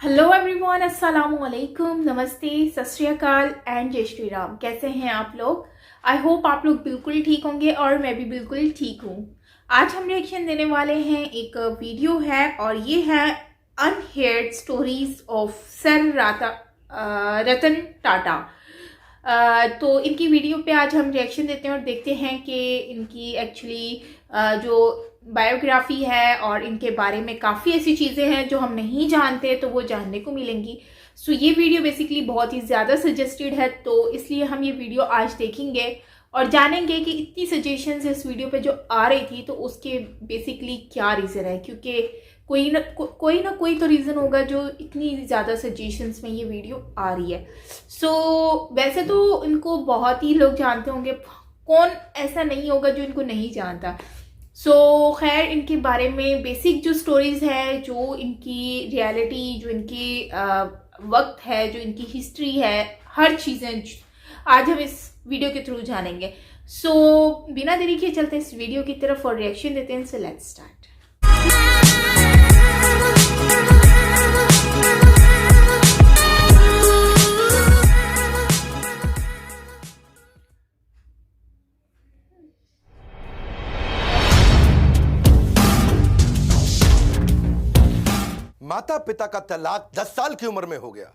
Hello everyone, अस्सलाम वालेकुम, नमस्ते, सत श्री अकाल एंड जय श्री राम। कैसे हैं आप लोग? आई होप आप लोग बिल्कुल ठीक होंगे और मैं भी बिल्कुल ठीक हूँ। आज हम रिएक्शन देने वाले हैं, एक वीडियो है और ये है अनहेयर्ड stories of sir Ratan Tata. तो इनकी वीडियो पे आज हम रिएक्शन देते हैं और देखते हैं कि इनकी एक्चुअली जो बायोग्राफी है और इनके बारे में काफ़ी ऐसी चीज़ें हैं जो हम नहीं जानते, तो वो जानने को मिलेंगी। सो ये वीडियो बेसिकली बहुत ही ज़्यादा सजेस्टेड है, तो इसलिए हम ये वीडियो आज देखेंगे और जानेंगे कि इतनी सजेशंस इस वीडियो पे जो आ रही थी तो उसके बेसिकली क्या रीज़न है, क्योंकि कोई ना कोई तो रीज़न होगा जो इतनी ज़्यादा सजेशंस में ये वीडियो आ रही है। सो वैसे तो इनको बहुत ही लोग जानते होंगे, कौन ऐसा नहीं होगा जो इनको नहीं जानता। खैर, इनके बारे में बेसिक जो स्टोरीज है, जो इनकी रियलिटी, जो इनकी वक्त है, जो इनकी हिस्ट्री है, हर चीज़ें आज हम इस वीडियो के थ्रू जानेंगे। बिना देरी के चलते इस वीडियो की तरफ और रिएक्शन देते हैं। So let's start. माता पिता का तलाक 10 साल की उम्र में हो गया।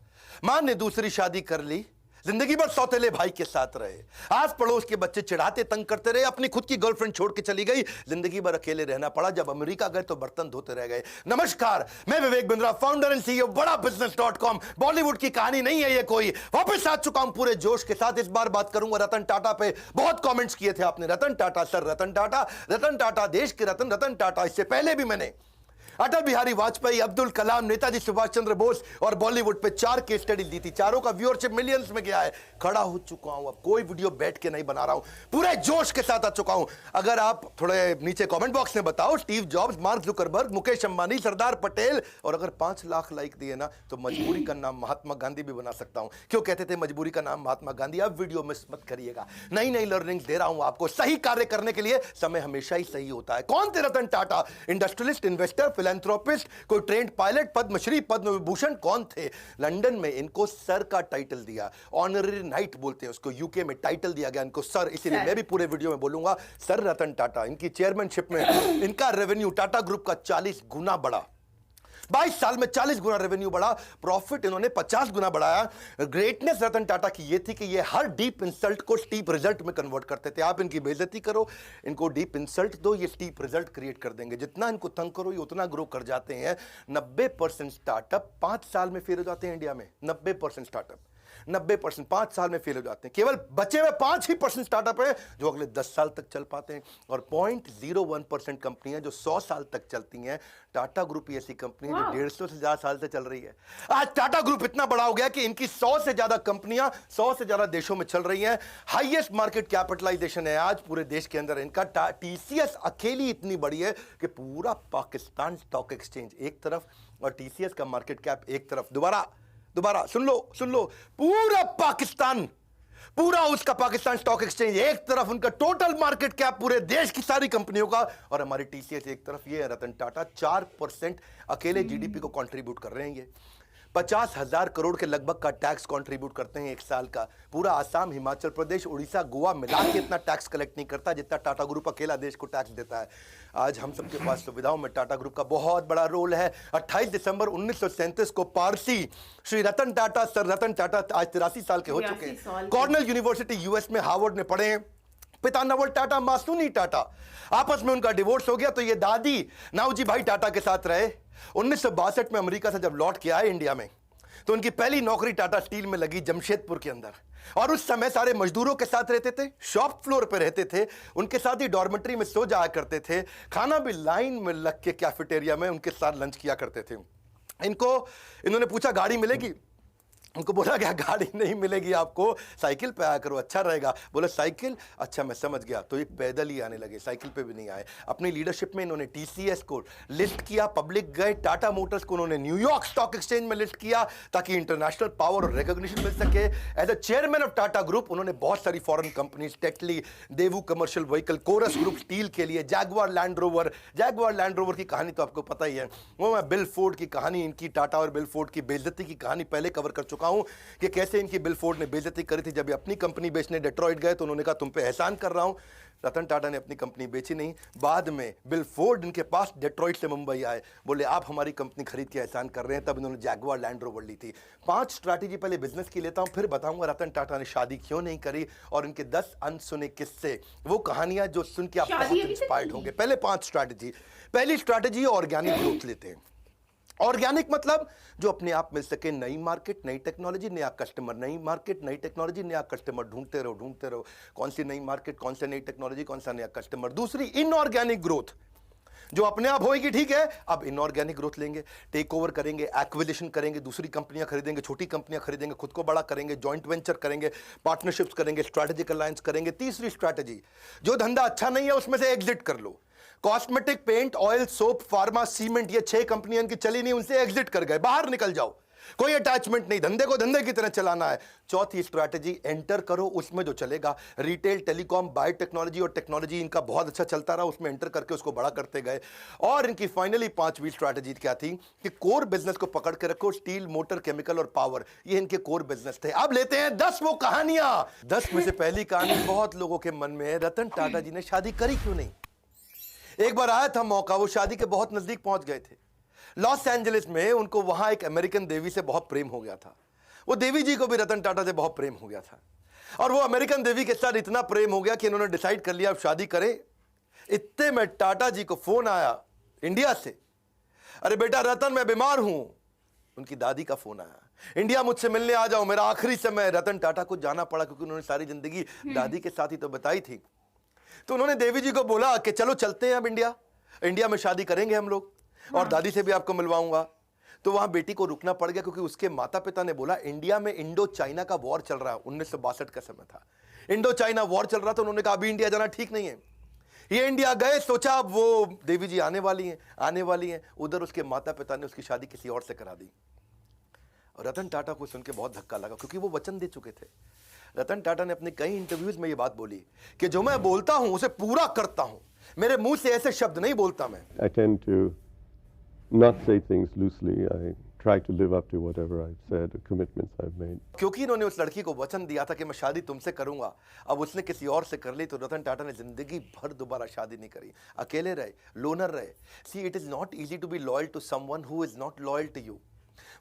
मां ने दूसरी शादी कर ली। जिंदगी भर सौतेले भाई के साथ रहे। आस पड़ोस के बच्चे चिढ़ाते तंग करते रहे। अपनी खुद की गर्लफ्रेंड छोड़ के चली गई। जिंदगी भर अकेले रहना पड़ा। जब अमेरिका गए तो बर्तन धोते रह गए। नमस्कार, मैं Vivek Bindra, founder and CEO बड़ा बिजनेस.com। बॉलीवुड की कहानी नहीं है ये कोई। वापस आ चुका हूं पूरे जोश के साथ। इस बार बात करूंगा रतन टाटा पे। बहुत कॉमेंट्स किए थे आपने, रतन टाटा सर, रतन टाटा देश के रतन, रतन टाटा। इससे पहले भी मैंने अटल बिहारी वाजपेयी, अब्दुल कलाम, नेताजी सुभाष चंद्र बोस और बॉलीवुड पे 4 केस स्टडी दी थी। चारों का व्यूअरशिप मिलियंस में गया है। खड़ा हो चुका हूं, अब कोई वीडियो बैठ के नहीं बना रहा हूं, पूरे जोश के साथ आ चुका हूं। अगर आप थोड़े नीचे कमेंट बॉक्स में बताओ, Steve Jobs, Mark Zuckerberg, Mukesh Ambani, Sardar Patel, और अगर 5 लाख लाइक दिए ना तो मजबूरी का नाम महात्मा गांधी भी बना सकता हूं। क्यों कहते थे मजबूरी का नाम महात्मा गांधी? अब वीडियो मिस मत करिएगा। नई नई लर्निंग दे रहा हूं आपको। सही कार्य करने के लिए समय हमेशा ही सही होता है। कौन थे Ratan Tata? Industrialist, investor, philanthropist, कोई ट्रेंड पायलट, पद्मश्री, पद्म विभूषण, कौन थे? लंदन में इनको सर का टाइटल दिया, ऑनररी नाइट बोलते हैं उसको। यूके में टाइटल दिया गया इनको सर, इसीलिए मैं भी पूरे वीडियो में बोलूंगा सर रतन टाटा। इनकी चेयरमैनशिप में इनका रेवेन्यू टाटा ग्रुप का 40 गुना बढ़ा। 22 साल में 40 गुना रेवेन्यू बढ़ा। प्रॉफिट इन्होंने 50 गुना बढ़ाया। ग्रेटनेस रतन टाटा की ये थी कि ये हर डीप इंसल्ट को स्टीप रिजल्ट में कन्वर्ट करते थे। आप इनकी बेइज्जती करो, इनको डीप इंसल्ट दो, ये स्टीप रिजल्ट क्रिएट कर देंगे। जितना इनको तंग करो ये उतना ग्रो कर जाते हैं। 90% स्टार्टअप 5 साल में फेल हो जाते हैं इंडिया में। 90% स्टार्टअप 90% 5 साल में फेल हो जाते हैं। केवल बचे हुए 5% स्टार्टअप है जो अगले 10 साल तक चल पाते हैं, और 0.01% कंपनियां जो 100 साल तक चलती हैं। टाटा ग्रुप ही ऐसी कंपनी है जो 150 से ज्यादा साल से चल रही है। आज टाटा ग्रुप इतना बड़ा हो गया कि इनकी 100 से ज्यादा कंपनियां 100 से ज्यादा देशों में चल रही हैं। हाईएस्ट मार्केट कैपिटलाइजेशन है आज पूरे देश के अंदर इनका। टीसीएस अकेली इतनी बड़ी है कि पूरा पाकिस्तान स्टॉक एक्सचेंज एक तरफ और टीसीएस का मार्केट कैप एक तरफ। दोबारा सुन लो, पूरा पाकिस्तान, पूरा उसका पाकिस्तान स्टॉक एक्सचेंज एक तरफ, उनका टोटल मार्केट कैप पूरे देश की सारी कंपनियों का, और हमारी टीसीएस एक तरफ। ये है रतन टाटा। 4% अकेले जीडीपी को कंट्रीब्यूट कर रहे हैं ये। 50,000 करोड़ के लगभग का टैक्स कंट्रीब्यूट करते हैं एक साल का। पूरा आसाम, हिमाचल प्रदेश, उड़ीसा, गोवा मिला के इतना टैक्स कलेक्ट नहीं करता जितना टाटा ग्रुप अकेला देश को टैक्स देता है। आज हम सबके पास सुविधाओं में टाटा ग्रुप का बहुत बड़ा रोल है। 28 दिसंबर 1937 को पारसी श्री रतन टाटा, सर रतन टाटा आज 83 साल के हो चुके हैं। कॉर्नेल यूनिवर्सिटी यूएस में हार्वर्ड में पढ़े। पिता नवल टाटा, मां सुनी टाटा। आपस में उनका डिवोर्स हो गया तो ये दादी नाउजी भाई टाटा के साथ रहे। 1962 में अमेरिका से जब लौट के आए इंडिया में तो उनकी पहली नौकरी टाटा स्टील में लगी जमशेदपुर के अंदर। और उस समय सारे मजदूरों के साथ रहते थे, शॉप फ्लोर पे रहते थे, उनके साथ ही डॉर्मेट्री में सो जाया करते थे। खाना भी लाइन में लग के कैफेटेरिया में उनके साथ लंच किया करते थे। इन्होंने पूछा गाड़ी मिलेगी? उनको बोला गया गाड़ी नहीं मिलेगी आपको, साइकिल पे आया करो अच्छा रहेगा। बोला साइकिल, अच्छा मैं समझ गया। तो ये पैदल ही आने लगे, साइकिल पे भी नहीं आए। अपनी लीडरशिप में इन्होंने टीसीएस को लिस्ट किया, पब्लिक गए, टाटा मोटर्स को उन्होंने न्यूयॉर्क स्टॉक एक्सचेंज में लिस्ट किया ताकि इंटरनेशनल पावर और रिकॉग्निशन मिल सके। As a chairman of Tata group उन्होंने बहुत सारी foreign companies, Tetley, Daewoo commercial vehicle, Corus group steel के लिए, जैगवार लैंड रोवर की कहानी तो आपको पता ही है। वो मैं बिल फोर्ड की कहानी, इनकी टाटा और बिल फोर्ड की बेइज्जती की कहानी पहले कवर कर चुका हूं कि कैसे इनकी बिल फोर्ड ने बेइज्जती करी थी। जब ये अपनी कंपनी बेचने डेट्रॉइट गए तो उन्होंने कहा तुम पे एहसान कर रहा हूं। रतन टाटा ने अपनी कंपनी बेची नहीं। बाद में बिल फोर्ड इनके पास डेट्रॉइट से मुंबई आए, बोले आप हमारी कंपनी खरीद के एहसान कर रहे हैं। तब इन्होंने जैगवार लैंड रोवर ली थी। 5 स्ट्रैटेजी पहले बिजनेस की लेता हूं, फिर बताऊंगा रतन टाटा ने शादी क्यों नहीं करी और इनके 10 अनसुने किस्से, वो कहानियां जो सुन के आप बहुत इंस्पायर्ड होंगे। पहले 5 स्ट्रैटेजी। पहली स्ट्रैटेजी ऑर्गेनिक ग्रोथ लेते हैं। ऑर्गेनिक मतलब जो अपने आप मिल सके, नई मार्केट, नई टेक्नोलॉजी, नया कस्टमर, नई मार्केट, नई टेक्नोलॉजी, नया कस्टमर, ढूंढते रहो। कौन सी नई मार्केट, कौन सी नई टेक्नोलॉजी, कौन सा नया कस्टमर। दूसरी इनऑर्गेनिक ग्रोथ, जो अपने आप होएगी ठीक है, अब इनऑर्गेनिक ग्रोथ लेंगे, टेक ओवर करेंगे, एक्विजिशन करेंगे, दूसरी कंपनियां खरीदेंगे, छोटी कंपनियां खरीदेंगे, खुद को बड़ा करेंगे, जॉइंट वेंचर करेंगे, पार्टनरशिप्स करेंगे, स्ट्रैटेजिक अलायंस करेंगे। तीसरी स्ट्रैटेजी, जो धंधा अच्छा नहीं है उसमें से एग्जिट कर लो। Cosmetic, paint, oil, soap, pharma, cement, ये 6 कंपनियां इनकी चली नहीं, उनसे एग्जिट कर गए, बाहर निकल जाओ, कोई अटैचमेंट नहीं, धंधे को धंधे की तरह चलाना है। चौथी स्ट्रैटेजी, एंटर करो उसमें जो चलेगा। रिटेल, टेलीकॉम, बायोटेक्नोलॉजी और टेक्नोलॉजी इनका बहुत अच्छा चलता रहा, उसमें एंटर करके उसको बड़ा करते गए। और इनकी फाइनली 5वीं स्ट्रैटेजी क्या थी कि कोर बिजनेस को पकड़ के रखो। स्टील, मोटर, केमिकल और पावर, ये इनके कोर बिजनेस थे। अब लेते हैं 10 वो कहानियां। 10 में से पहली कहानी बहुत लोगों के मन में है, रतन टाटा जी ने शादी करी क्यों नहीं। एक बार आया था मौका, वो शादी के बहुत नजदीक पहुंच गए थे। लॉस एंजलिस में उनको वहां एक अमेरिकन देवी से बहुत प्रेम हो गया था। वो देवी जी को भी रतन टाटा से बहुत प्रेम हो गया था और वो अमेरिकन देवी के साथ इतना प्रेम हो गया कि इन्होंने डिसाइड कर लिया अब शादी करें। इतने में टाटा जी को फोन आया इंडिया से, अरे बेटा रतन मैं बीमार हूं। उनकी दादी का फोन आया, इंडिया मुझसे मिलने आ जाओ, मेरा आखिरी समय। रतन टाटा को जाना पड़ा क्योंकि उन्होंने सारी जिंदगी दादी के साथ ही तो बताई थी। तो उन्होंने देवी जी को बोला कि चलो चलते हैं अब इंडिया में शादी करेंगे हम लोग, और दादी से भी आपको मिलवाऊंगा। तो वहां बेटी को रुकना पड़ गया क्योंकि उसके माता पिता ने बोला इंडिया में इंडो चाइना का वॉर चल रहा है, 1962 का समय था, इंडो चाइना वॉर चल रहा था। उन्होंने कहा अभी इंडिया जाना ठीक नहीं है। ये इंडिया गए, सोचा अब वो देवी जी आने वाली हैं। उधर उसके माता पिता ने उसकी शादी किसी और से करा दी। और रतन टाटा को सुन के बहुत धक्का लगा क्योंकि वो वचन दे चुके थे। रतन टाटा ने अपने कई इंटरव्यूज में ये बात बोली कि जो मैं बोलता हूं उसे पूरा करता हूं, मेरे मुंह से ऐसे शब्द नहीं बोलता मैं। I tend to not say things loosely. I try to live up to whatever I've said, the commitments I've made. क्योंकि इन्होंने उस लड़की को वचन दिया था कि मैं शादी तुमसे करूंगा, अब उसने किसी और से कर ली तो रतन टाटा ने जिंदगी भर दोबारा शादी नहीं करी, अकेले रहे, लोनर रहे। See it is not easy to be loyal to someone who is not loyal to you.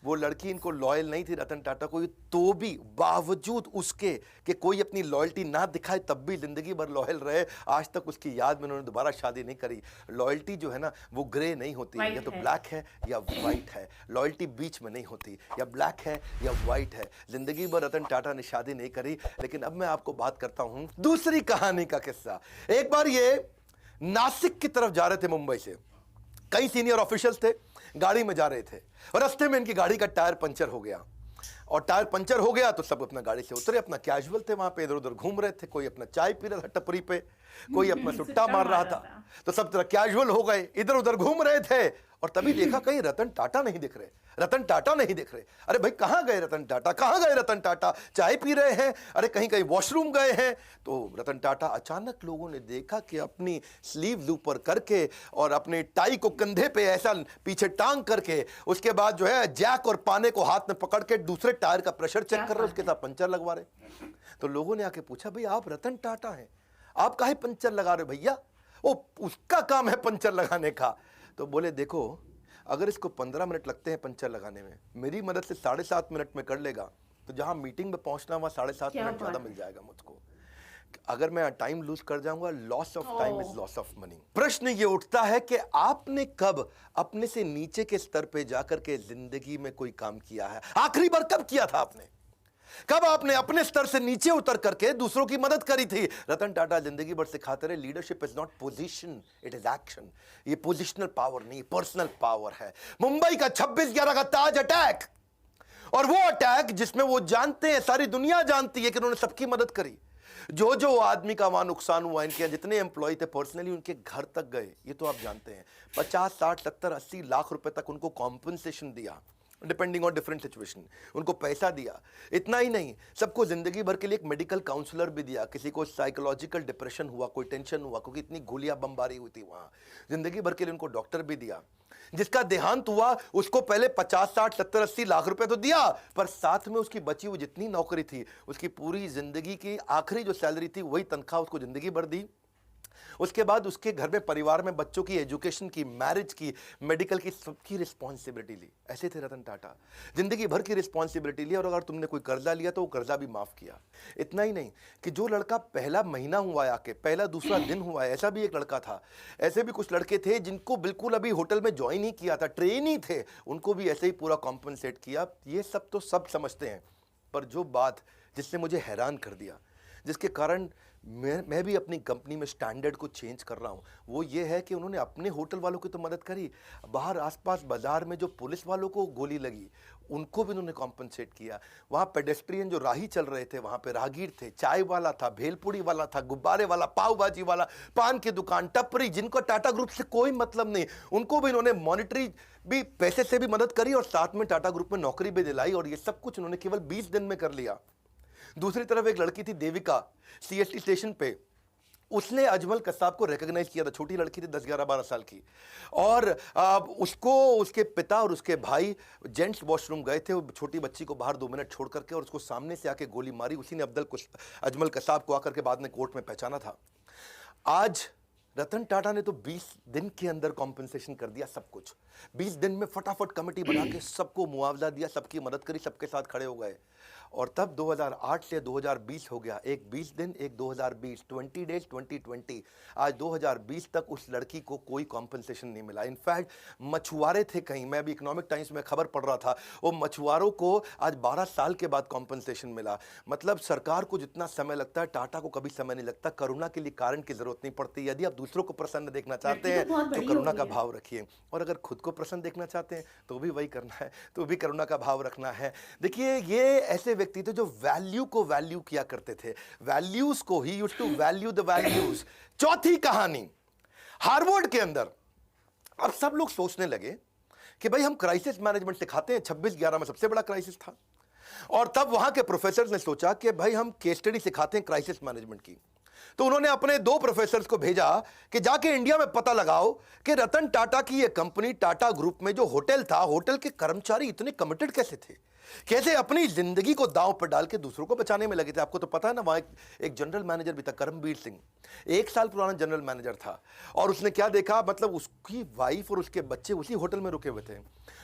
वो लड़की इनको लॉयल नहीं थी रतन टाटा को, तो भी बावजूद उसके कि कोई अपनी लॉयल्टी ना दिखाए तब भी जिंदगी भर लॉयल रहे। आज तक उसकी याद में उन्होंने दोबारा शादी नहीं करी। लॉयल्टी जो है ना वो ग्रे नहीं होती, या तो ब्लैक है या वाइट है, लॉयल्टी बीच में नहीं होती, या ब्लैक है या वाइट है। जिंदगी भर रतन टाटा ने शादी नहीं करी। लेकिन अब मैं आपको बात करता हूं दूसरी कहानी का किस्सा। एक बार ये नासिक की तरफ जा रहे थे मुंबई से, कई सीनियर ऑफिशियल्स थे, गाड़ी में जा रहे थे और रास्ते में इनकी गाड़ी का टायर पंचर हो गया। और टायर पंचर हो गया तो सब अपना गाड़ी से उतरे, अपना कैजुअल थे, वहां पे इधर उधर घूम रहे थे, कोई अपना चाय पी रहा था टपरी पे, कोई अपना सुट्टा मार रहा था। तो सब तरह कैजुअल हो गए, इधर उधर घूम रहे थे। और तभी देखा कहीं रतन टाटा नहीं दिख रहे, रतन टाटा नहीं दिख रहे। अरे भाई कहां गए रतन टाटा, कहां गए रतन टाटा, चाय पी रहे हैं, अरे कहीं कहीं वॉशरूम गए हैं। तो रतन टाटा अचानक लोगों ने देखा कि अपनी स्लीव्स ऊपर करके और अपने टाई को कंधे पे ऐसा पीछे टांग करके, उसके बाद जो है जैक और पाने को हाथ में पकड़ के दूसरे टायर का प्रेशर चेक कर रहे, उसके साथ पंचर लगवा रहे। तो लोगों ने आके पूछा भाई आप रतन टाटा हैं, आप काहे पंचर लगा रहे भैया, वो उसका काम है पंचर लगाने का। तो बोले देखो अगर इसको 15 मिनट लगते हैं पंचर लगाने में, मेरी मदद से 7.5 मिनट में कर लेगा, तो जहां मीटिंग में पहुंचना वहां 7.5 मिनट ज्यादा मिल जाएगा मुझको। अगर मैं टाइम लूज कर जाऊंगा, loss of time is loss of money. प्रश्न ये उठता है कि आपने कब अपने से नीचे के स्तर पे जाकर के जिंदगी में कोई काम किया है? आखिरी बार कब किया था आपने? कब आपने अपने स्तर से नीचे उतर करके दूसरों की मदद करी थी? रतन टाटा जिंदगी भर सिखाते रहे leadership is not position, it is action. ये पोजीशनल पावर नहीं, पर्सनल पावर है। मुंबई का 26/11 का ताज अटैक और वो अटैक जिसमें वो जानते हैं, सारी दुनिया जानती है कि उन्होंने सबकी मदद करी। जो आदमी का वहां नुकसान हुआ, इनके जितने एम्प्लॉय थे पर्सनली उनके घर तक गए, ये तो आप जानते हैं। 50, 60, 70, 80 लाख रुपए तक उनको कॉम्पनसेशन दिया, डिपेंडिंग ऑन डिफरेंट सिचुएशन, उनको पैसा दिया। इतना ही नहीं, सबको जिंदगी भर के लिए एक मेडिकल काउंसलर भी दिया। किसी को साइकोलॉजिकल डिप्रेशन हुआ, कोई टेंशन हुआ, क्योंकि इतनी गोलियां बमबारी हुई थी वहां, जिंदगी भर के लिए उनको डॉक्टर भी दिया। जिसका देहांत हुआ उसको पहले 50, 60, 70, 80 लाख रुपए तो दिया, पर साथ में उसकी बची हुई जितनी नौकरी थी, उसकी पूरी जिंदगी की आखिरी जो सैलरी थी वही तनख्वाह उसको जिंदगी भर दी। उसके बाद उसके घर में, परिवार में बच्चों की एजुकेशन की, मैरिज की, मेडिकल की, सबकी रिस्पॉन्सिबिलिटी ली। ऐसे थे रतन टाटा, जिंदगी भर की रिस्पॉन्सिबिलिटी ली। और अगर तुमने कोई कर्जा लिया तो वो कर्जा भी माफ किया। इतना ही नहीं कि जो लड़का पहला महीना हुआ है आके, पहला दूसरा दिन हुआ है, ऐसा भी एक लड़का था। ऐसे भी कुछ लड़के थे जिनको बिल्कुल अभी होटल में ज्वाइन ही किया था, ट्रेन ही थे, उनको भी ऐसे ही पूरा कॉम्पनसेट किया। ये सब तो सब समझते हैं, पर जो बात जिसने मुझे हैरान कर दिया, जिसके कारण मैं भी अपनी कंपनी में स्टैंडर्ड को चेंज कर रहा हूं, वो ये है कि उन्होंने अपने होटल वालों की तो मदद करी, बाहर आसपास बाजार में जो पुलिस वालों को गोली लगी उनको भी उन्होंने कॉम्पनसेट किया। वहाँ पेडेस्ट्रियन जो राही चल रहे थे, वहाँ पे राहगीर थे, चाय वाला था, भेलपुड़ी वाला था, गुब्बारे वाला, पाव भाजी वाला, पान की दुकान, टपरी, जिनको टाटा ग्रुप से कोई मतलब नहीं, उनको भी इन्होंने मॉनिटरी भी पैसे से भी मदद करी और साथ में टाटा ग्रुप में नौकरी भी दिलाई। और ये सब कुछ उन्होंने केवल 20 दिन में कर लिया। दूसरी तरफ एक लड़की थी देविका, सीएसटी स्टेशन पे, उसने अजमल कसाब को रिकॉग्नाइज किया था। छोटी लड़की थी, 10, 11, 12 साल की, और उसको उसके पिता और उसके भाई जेंट्स वॉशरूम गए थे, वो छोटी बच्ची को बाहर 2 मिनट छोड़ करके, और उसको सामने से आके गोली मारी। उसी ने अजमल कसाब को आकर के बाद में कोर्ट में पहचाना था। आज रतन टाटा ने तो 20 दिन के अंदर कॉम्पनसेशन कर दिया सब कुछ। 20 दिन में फटाफट कमेटी बना के सबको मुआवजा दिया, सबकी मदद करी, सबके साथ खड़े हो गए। और तब 2008 से 2020 हो गया, एक 20 दिन, एक 2020, 20 डेज, 2020। आज 2020 तक उस लड़की को कोई कॉम्पनसेशन नहीं मिला। इनफैक्ट मछुआरे थे कहीं, मैं अभी इकोनॉमिक टाइम्स में खबर पढ़ रहा था, वो मछुआरों को आज 12 साल के बाद कॉम्पनसेशन मिला। मतलब सरकार को जितना समय लगता है, टाटा को कभी समय नहीं लगता। करुणा के लिए कारण की जरूरत नहीं पड़ती। यदि आप दूसरों को प्रसन्न देखना चाहते हैं तो करुणा का भाव रखिए, और अगर खुद को प्रसन्न देखना चाहते हैं तो भी वही करना है, तो भी करुणा का भाव रखना है। देखिए, ये ऐसे व्यक्ति थे जो वैल्यू को वैल्यू किया करते थे, वैल्यूज को ही used to value the values. चौथी कहानी, हार्वर्ड के अंदर अब सब लोग सोचने लगे कि भाई हम क्राइसिस मैनेजमेंट सिखाते हैं, 26/11 में सबसे बड़ा क्राइसिस था, और तब वहां के प्रोफेसर ने सोचा कि भाई हम केस स्टडी सिखाते हैं क्राइसिस मैनेजमेंट की। तो उन्होंने अपने 2 प्रोफेसर्स को भेजा कि जाके इंडिया में पता लगाओ कि रतन टाटा की ये कंपनी टाटा ग्रुप में जो होटल था, होटल के कर्मचारी इतने कमिटेड कैसे थे, कैसे अपनी जिंदगी को दांव पर डाल के दूसरों को बचाने में लगे थे। आपको तो पता है ना, वहां एक जनरल मैनेजर भी था, करमबीर सिंह, 1 साल पुराना जनरल मैनेजर था। और उसने क्या देखा, मतलब उसकी वाइफ और उसके बच्चे उसी होटल में रुके हुए थे,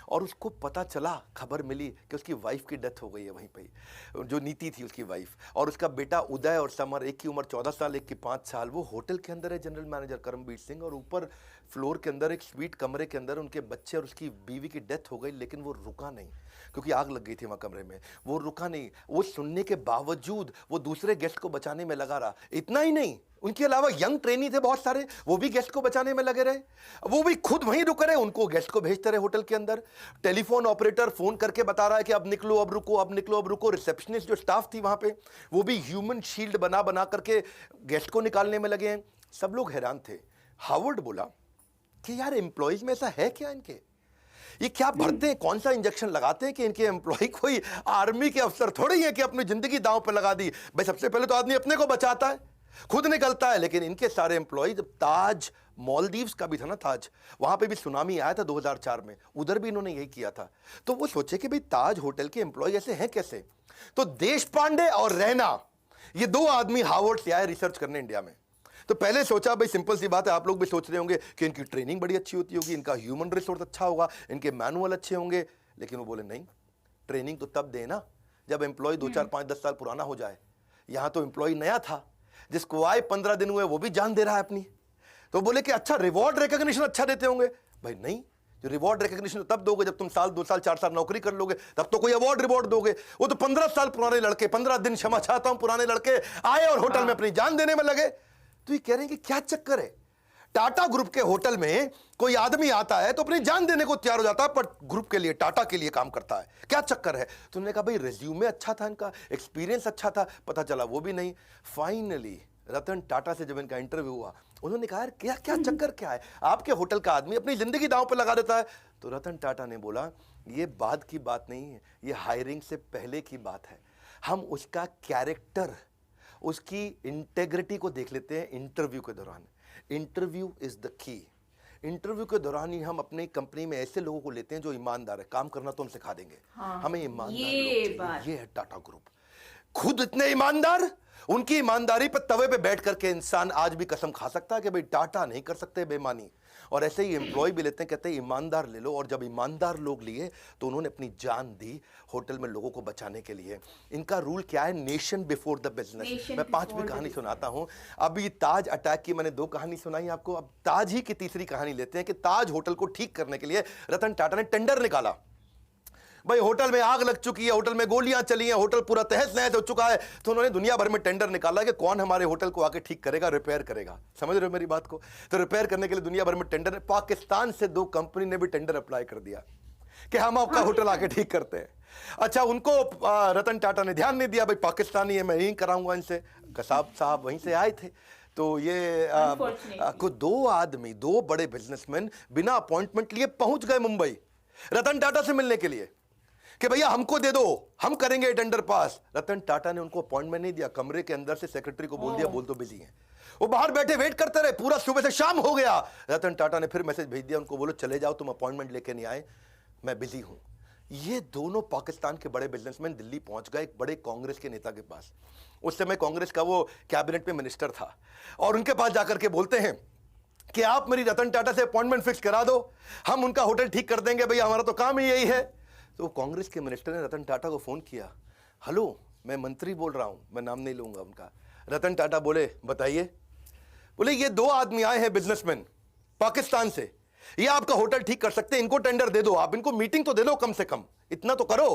और उसको पता चला, खबर मिली कि उसकी वाइफ की डेथ हो गई है वहीं पे, जो नीति थी उसकी वाइफ, और उसका बेटा उदय और समर, एक की उम्र 14 साल, एक की 5 साल, वो होटल के अंदर है जनरल मैनेजर करमबीर सिंह, और ऊपर फ्लोर के अंदर एक स्वीट कमरे के अंदर उनके बच्चे और उसकी बीवी की डेथ हो गई। लेकिन वो रुका नहीं, क्योंकि आग लग गई थी वहां कमरे में। वो रुका नहीं, वो सुनने के बावजूद वो दूसरे गेस्ट को बचाने में लगा रहा। इतना ही नहीं, उनके अलावा यंग ट्रेनी थे बहुत सारे, वो भी गेस्ट को बचाने में लगे रहे। वो भी खुद वहीं रुक रहे, उनको गेस्ट को भेजते रहे होटल के अंदर। टेलीफोन ऑपरेटर फोन करके बता रहा है कि अब निकलो, अब रुको, अब निकलो, अब रुको। रिसेप्शनिस्ट जो स्टाफ थी वहां पे, वो भी ह्यूमन शील्ड बना बना करके गेस्ट को निकालने में लगे हैं। सब लोग हैरान थे। हार्वर्ड बोला कि यार एम्प्लॉइज में ऐसा है क्या, इनके ये क्या भरते हैं, कौन सा इंजेक्शन लगाते हैं कि इनके एम्प्लॉय कोई आर्मी के अफसर थोड़ी है कि अपनी जिंदगी दांव पे लगा दी। भाई सबसे पहले तो आदमी अपने को बचाता है, खुद निकलता है। लेकिन इनके सारे एम्प्लॉय, ताज मालदीव्स का भी था ना, ताज, वहां पे भी सुनामी आया था 2004 में, उधर भी इन्होंने यही किया था। तो वो सोचे कि भाई ताज होटल के एम्प्लॉय ऐसे हैं कैसे। तो देश पांडे और रैना, ये 2 आदमी हार्वर्ड से आए रिसर्च करने इंडिया में। तो पहले सोचा भाई सिंपल सी बात है, आप लोग भी सोच रहे होंगे कि इनकी ट्रेनिंग बड़ी अच्छी होती होगी, इनका ह्यूमन रिसोर्स अच्छा होगा, इनके मैनुअल अच्छे होंगे। लेकिन वो बोले नहीं, ट्रेनिंग तो तब देना जब एम्प्लॉय 2, 4, 5, 10 साल पुराना हो जाए। यहां तो एम्प्लॉय नया था, जिसको आए 15 दिन हुए वो भी जान दे रहा है अपनी। तो बोले कि अच्छा रिवॉर्ड रिकॉग्निशन अच्छा देते होंगे। भाई नहीं, जो रिवॉर्ड रिकॉग्निशन तब दोगे जब तुम साल, 2 साल, 4 साल नौकरी कर लोगे, तब तो कोई अवार्ड रिवॉर्ड दोगे। वो तो 15 साल पुराने लड़के, 15 दिन क्षमा चाहता हूं, पुराने लड़के आए और होटल में अपनी जान देने में लगे। तो ये कह रहे हैं कि क्या चक्कर है, टाटा ग्रुप के होटल में कोई आदमी आता है तो अपनी जान देने को तैयार हो जाता है, पर ग्रुप के लिए, टाटा के लिए काम करता है। क्या चक्कर है? तो उन्होंने कहा भाई रिज्यूमे अच्छा था, इनका एक्सपीरियंस अच्छा था, पता चला वो भी नहीं। फाइनली रतन टाटा से जब इनका इंटरव्यू हुआ, उन्होंने कहा यार क्या क्या चक्कर क्या है, आपके होटल का आदमी अपनी जिंदगी दांव पर लगा देता है। तो रतन टाटा ने बोला ये बाद की बात नहीं है, ये हायरिंग से पहले की बात है। हम उसका कैरेक्टर, उसकी इंटेग्रिटी को देख लेते हैं इंटरव्यू के दौरान। Interview is the key. Interview के दौरान ही हम अपनी कंपनी में ऐसे लोगों को लेते हैं जो ईमानदार है, काम करना तो हम सिखा देंगे। हाँ, हमें ईमानदार ये लोग चाहिए। बात। ये है टाटा ग्रुप, खुद इतने ईमानदार, उनकी ईमानदारी पर तवे पे बैठ करके इंसान आज भी कसम खा सकता है कि भाई टाटा नहीं कर सकते बेईमानी। और ऐसे ही एम्प्लॉय भी लेते हैं, कहते हैं ईमानदार ले लो। और जब ईमानदार लोग लिए तो उन्होंने अपनी जान दी होटल में लोगों को बचाने के लिए। इनका रूल क्या है? Nation before the business. मैं 5वीं कहानी सुनाता हूं। अभी ताज अटैक की मैंने 2 कहानी सुनाई आपको, अब ताज ही की तीसरी कहानी लेते हैं कि ताज होटल को ठीक करने के लिए रतन टाटा ने टेंडर निकाला। भाई होटल में आग लग चुकी है, होटल में गोलियां चली हैं, होटल पूरा तहस नहस हो चुका है। तो उन्होंने दुनिया भर में टेंडर निकाला कि कौन हमारे होटल को आके ठीक करेगा, रिपेयर करेगा। समझ रहे हो मेरी बात को? तो रिपेयर करने के लिए दुनिया भर में टेंडर, पाकिस्तान से 2 कंपनी ने भी टेंडर अप्लाई कर दिया कि हम आपका होटल आके ठीक करते हैं। अच्छा, उनको रतन टाटा ने ध्यान नहीं दिया, भाई पाकिस्तानी है, मैं यही कराऊंगा इनसे। कसाब साहब वहीं से आए थे। तो ये को 2 आदमी, 2 बड़े बिजनेसमैन बिना अपॉइंटमेंट लिए पहुंच गए मुंबई रतन टाटा से मिलने के लिए कि भैया हमको दे दो, हम करेंगे टेंडर पास। रतन टाटा ने उनको अपॉइंटमेंट नहीं दिया, कमरे के अंदर से सेक्रेटरी को बोल दिया, बोल तो बिजी हैं। वो बाहर बैठे वेट करते रहे, पूरा सुबह से शाम हो गया। रतन टाटा ने फिर मैसेज भेज दिया उनको, बोलो चले जाओ, तुम अपॉइंटमेंट लेके नहीं आए, मैं बिजी हूं। ये दोनों पाकिस्तान के बड़े बिजनेसमैन दिल्ली पहुंच गए एक बड़े कांग्रेस के नेता के पास। उस समय कांग्रेस का वो कैबिनेट में मिनिस्टर था, और उनके पास जाकर के बोलते हैं कि आप मेरी रतन टाटा से अपॉइंटमेंट फिक्स करा दो, हम उनका होटल ठीक कर देंगे, भैया हमारा तो काम ही यही है। तो कांग्रेस के मिनिस्टर ने रतन टाटा को फोन किया, हेलो मैं मंत्री बोल रहा हूं, मैं नाम नहीं लूंगा उनका। रतन टाटा बोले बताइए। बोले ये 2 आदमी आए हैं बिजनेसमैन पाकिस्तान से, ये आपका होटल ठीक कर सकते हैं, इनको टेंडर दे दो, आप इनको मीटिंग तो दे दो, कम से कम इतना तो करो।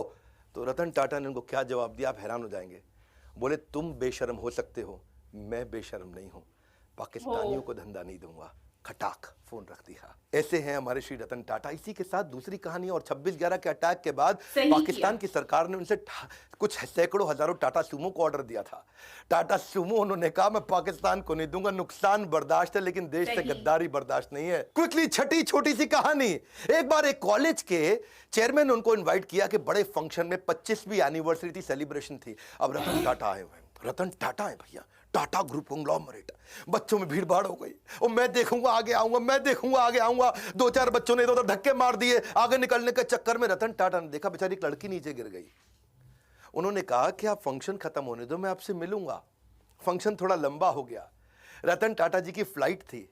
तो रतन टाटा ने उनको क्या जवाब दिया, आप हैरान हो जाएंगे। बोले तुम बेशर्म हो सकते हो, मैं बेशर्म नहीं हूं, पाकिस्तानियों को धंधा नहीं दूंगा। खटाक फोन रख दिया। ऐसे हैं हमारे श्री रतन टाटा। इसी के साथ दूसरी कहानी, और 26/11 के अटैक के बाद पाकिस्तान की सरकार ने उनसे कुछ सैकड़ों हजारों टाटा सूमो को ऑर्डर दिया था। टाटा सूमो, उन्होंने कहा मैं पाकिस्तान को नहीं दूंगा, नुकसान बर्दाश्त है लेकिन देश से गद्दारी बर्दाश्त नहीं है। क्विकली छठी छोटी सी कहानी, एक बार एक कॉलेज के चेयरमैन ने उनको इन्वाइट किया कि बड़े फंक्शन में 25वीं एनिवर्सरी थी, सेलिब्रेशन थी। अब रतन टाटा आए हुए, रतन टाटा है भैया, टाटा ग्रुप कंग्लोमरेट। बच्चों में भीड़ भाड़ हो गई, और मैं देखूंगा आगे आऊंगा, मैं देखूंगा आगे आऊंगा। 2-4 बच्चों ने इधर उधर धक्के मार दिए, आगे निकलने के चक्कर में रतन टाटा ने देखा बेचारी एक लड़की नीचे गिर गई। उन्होंने कहा कि आप फंक्शन खत्म होने दो, मैं आपसे मिलूंगा। फंक्शन थोड़ा लंबा हो गया, रतन टाटा जी की फ्लाइट थी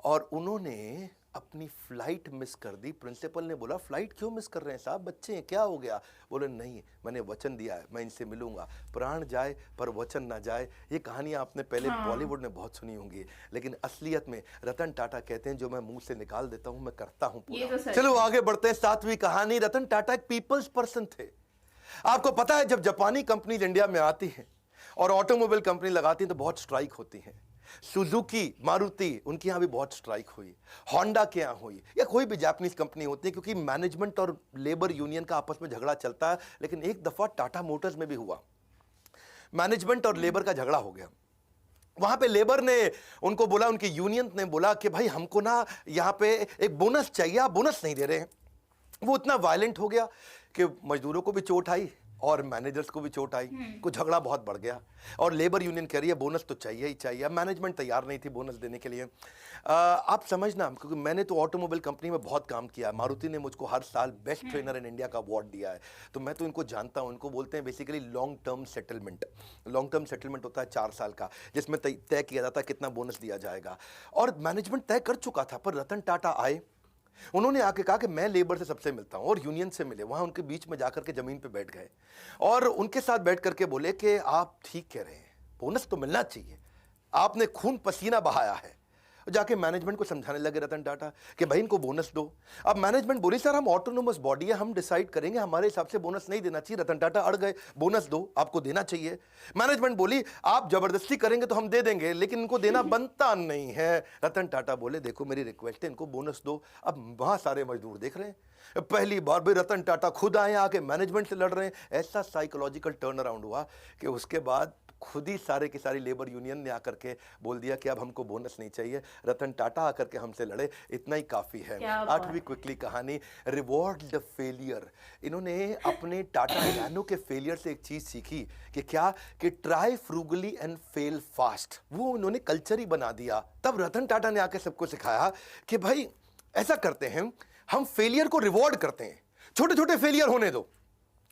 और उन्होंने अपनी फ्लाइट मिस कर दी। प्रिंसिपल ने बोला फ्लाइट क्यों मिस कर रहे हैं साहब, बच्चे हैं, क्या हो गया? बोले नहीं, मैंने वचन दिया है, मैं इनसे मिलूंगा, प्राण जाए पर वचन ना जाए। ये कहानियां आपने पहले बॉलीवुड में बहुत सुनी होंगी, लेकिन असलियत में रतन टाटा कहते हैं जो मैं मुंह से निकाल देता हूं मैं करता हूं पूरा। तो चलो आगे बढ़ते हैं। 7वीं कहानी, रतन टाटा एक पीपल्स पर्सन थे। आपको पता है जब जापानी कंपनीज इंडिया में आती हैं और ऑटोमोबाइल कंपनी लगाती हैं तो बहुत स्ट्राइक होती हैं। सुजुकी, मारुति, उनके यहां भी बहुत स्ट्राइक हुई, होंडा के यहां हुई, या कोई भी जापानीज कंपनी होती है, क्योंकि मैनेजमेंट और लेबर यूनियन का आपस में झगड़ा चलता है। लेकिन एक दफा टाटा मोटर्स में भी हुआ, मैनेजमेंट और लेबर का झगड़ा हो गया। वहां पे लेबर ने उनको बोला, उनकी यूनियन ने बोला कि भाई हमको ना यहां पे एक बोनस चाहिए, आप बोनस नहीं दे रहे हैं। वो इतना वायलेंट हो गया कि मजदूरों को भी चोट आई और मैनेजर्स को भी चोट आई, कुछ झगड़ा बहुत बढ़ गया। और लेबर यूनियन कह रही है बोनस तो चाहिए ही चाहिए। मैनेजमेंट तैयार नहीं थी बोनस देने के लिए। आप समझना, क्योंकि मैंने तो ऑटोमोबाइल कंपनी में बहुत काम किया, मारुति ने मुझको हर साल बेस्ट ट्रेनर इन इंडिया का अवार्ड दिया है, तो मैं तो इनको जानता हूं। इनको बोलते हैं basically long term settlement. Long term settlement होता है 4 साल का, जिसमें तय किया जाता है कितना बोनस दिया जाएगा। और मैनेजमेंट तय कर चुका था, पर रतन टाटा आए, उन्होंने आके कहा कि मैं लेबर से सबसे मिलता हूं, और यूनियन से मिले। वहां उनके बीच में जाकर के जमीन पे बैठ गए और उनके साथ बैठ करके बोले कि आप ठीक कह रहे हैं, बोनस तो मिलना चाहिए, आपने खून पसीना बहाया है जाके मैनेजमेंट को समझाने लगे रतन टाटा कि भाई इनको बोनस दो। अब मैनेजमेंट बोली सर हम ऑटोनोमस बॉडी है, हम डिसाइड करेंगे, हमारे हिसाब से बोनस नहीं देना चाहिए। रतन टाटा अड़ गए, बोनस दो, आपको देना चाहिए। मैनेजमेंट बोली आप जबरदस्ती करेंगे तो हम दे देंगे, लेकिन इनको देना बनता नहीं है। रतन टाटा बोले देखो मेरी रिक्वेस्ट है, इनको बोनस दो। अब वहां सारे मजदूर देख रहे हैं, पहली बार भी रतन टाटा खुद आए, आके मैनेजमेंट से लड़ रहे हैं। ऐसा साइकोलॉजिकल टर्न अराउंड हुआ कि उसके बाद खुद ही सारे की सारी लेबर यूनियन ने आकर के बोल दिया कि अब हमको बोनस नहीं चाहिए, रतन टाटा आकर के हमसे लड़े, इतना ही काफी है। आठवीं क्विकली कहानी, रिवॉर्ड द फेलियर। इन्होंने अपने टाटा नैनो के फेलियर से एक चीज सीखी कि क्या, कि try frugally and fail fast. वो उन्होंने कल्चर ही बना दिया। तब रतन टाटा ने आकर सबको सिखाया कि भाई ऐसा करते हैं, हम फेलियर को रिवॉर्ड करते हैं, छोटे छोटे फेलियर होने दो।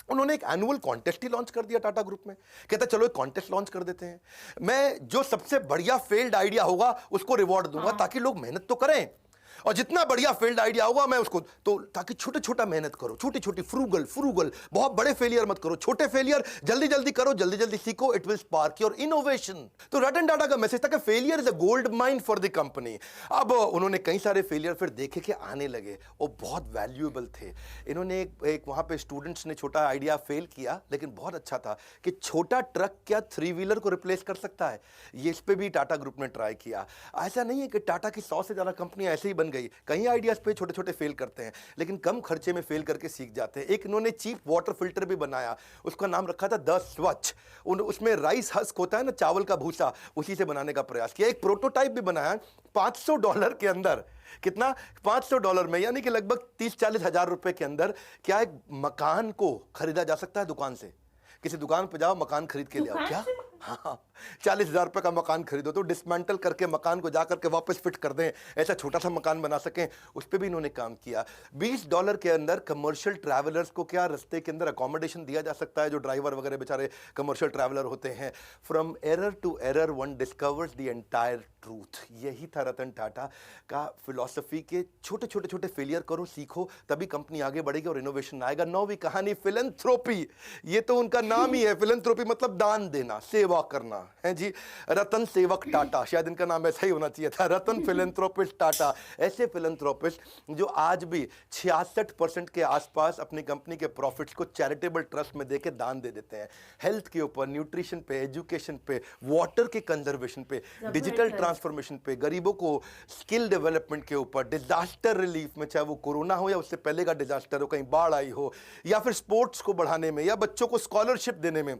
उन्होंने एक एनुअल कॉन्टेस्ट ही लॉन्च कर दिया टाटा ग्रुप में। कहता चलो एक कॉन्टेस्ट लॉन्च कर देते हैं, मैं जो सबसे बढ़िया फेल्ड आइडिया होगा उसको रिवॉर्ड दूंगा, ताकि लोग मेहनत तो करें, और जितना बढ़िया फेल्ड आइडिया होगा मैं उसको, तो ताकि छोटे छोटा मेहनत करो, छोटी छोटी फ्रूगल फ्रूगल, बहुत बड़े फेलियर मत करो, छोटे फेलियर जल्दी जल्दी करो, जल्दी जल्दी सीखो, it will spark your innovation. तो रतन टाटा का मैसेज था कि failure is a gold mine for the company. अब उन्होंने कई सारे फेलियर फिर देखे कि आने लगे, वो बहुत वैल्यूएबल थे। इन्होंने एक वहां पे स्टूडेंट्स ने छोटा आइडिया फेल किया, लेकिन बहुत अच्छा था कि छोटा ट्रक क्या 3 व्हीलर को रिप्लेस कर सकता है। ये इस पे भी टाटा ग्रुप ने ट्राई किया। ऐसा नहीं है कि टाटा की 100 से ज्यादा कंपनियां ऐसे ही बन गई, कई आइडियाज पे छोटे छोटे फेल करते हैं, लेकिन कम खर्चे में फेल करके सीख जाते हैं। एक इन्होंने चीप वाटर फिल्टर भी बनाया, उसका नाम रखा था द स्वच्छ। उसमें राइस हस्क होता है ना, चावल का भूसा, उसी से बनाने का प्रयास किया। एक प्रोटोटाइप भी बनाया $500 के अंदर। कितना? $500 में, यानी कि लगभग 30-40 हजार रुपए के अंदर क्या एक मकान को खरीदा जा सकता है दुकान से। किसी दुकान पे जाओ, मकान खरीद के ले आओ। क्या? हाँ, 40,000 रुपए का मकान खरीदो तो डिसमेंटल करके मकान को जाकर के वापस फिट कर दें, ऐसा छोटा सा मकान बना सकें, उस पर भी इन्होंने काम किया। $20 के अंदर कमर्शियल ट्रैवलर्स को क्या रास्ते के अंदर अकोमोडेशन दिया जा सकता है, जो ड्राइवर वगैरह बेचारे कमर्शियल ट्रैवलर होते हैं। From error to error one discovers the entire truth. यही था रतन टाटा का फिलॉसफी के छोटे छोटे छोटे फेलियर करो, सीखो, तभी कंपनी आगे बढ़ेगी और इनोवेशन आएगा। 9वीं कहानी, फिलैंथ्रोपी। ये तो उनका नाम ही है, फिलैंथ्रोपी मतलब दान देना, सेवा करना है जी। रतन सेवक टाटा, शायद इनका नाम ऐसा ही होना चाहिए था, रतन फिलैंथ्रोपिस्ट टाटा। ऐसे फिलैंथ्रोपिस्ट जो आज भी 66% के आसपास अपनी कंपनी के प्रॉफिट्स को चैरिटेबल ट्रस्ट में देके दान दे देते हैं। हेल्थ के ऊपर, न्यूट्रिशन पे, एजुकेशन पे, वाटर के कंजर्वेशन पे, डिजिटल ट्रांसफॉर्मेशन पे, गरीबों को स्किल डेवलपमेंट के ऊपर, डिजास्टर रिलीफ में, चाहे वो कोरोना हो या उससे पहले का डिजास्टर हो, कहीं बाढ़ आई हो, या फिर स्पोर्ट्स को बढ़ाने में, या बच्चों को स्कॉलरशिप देने में।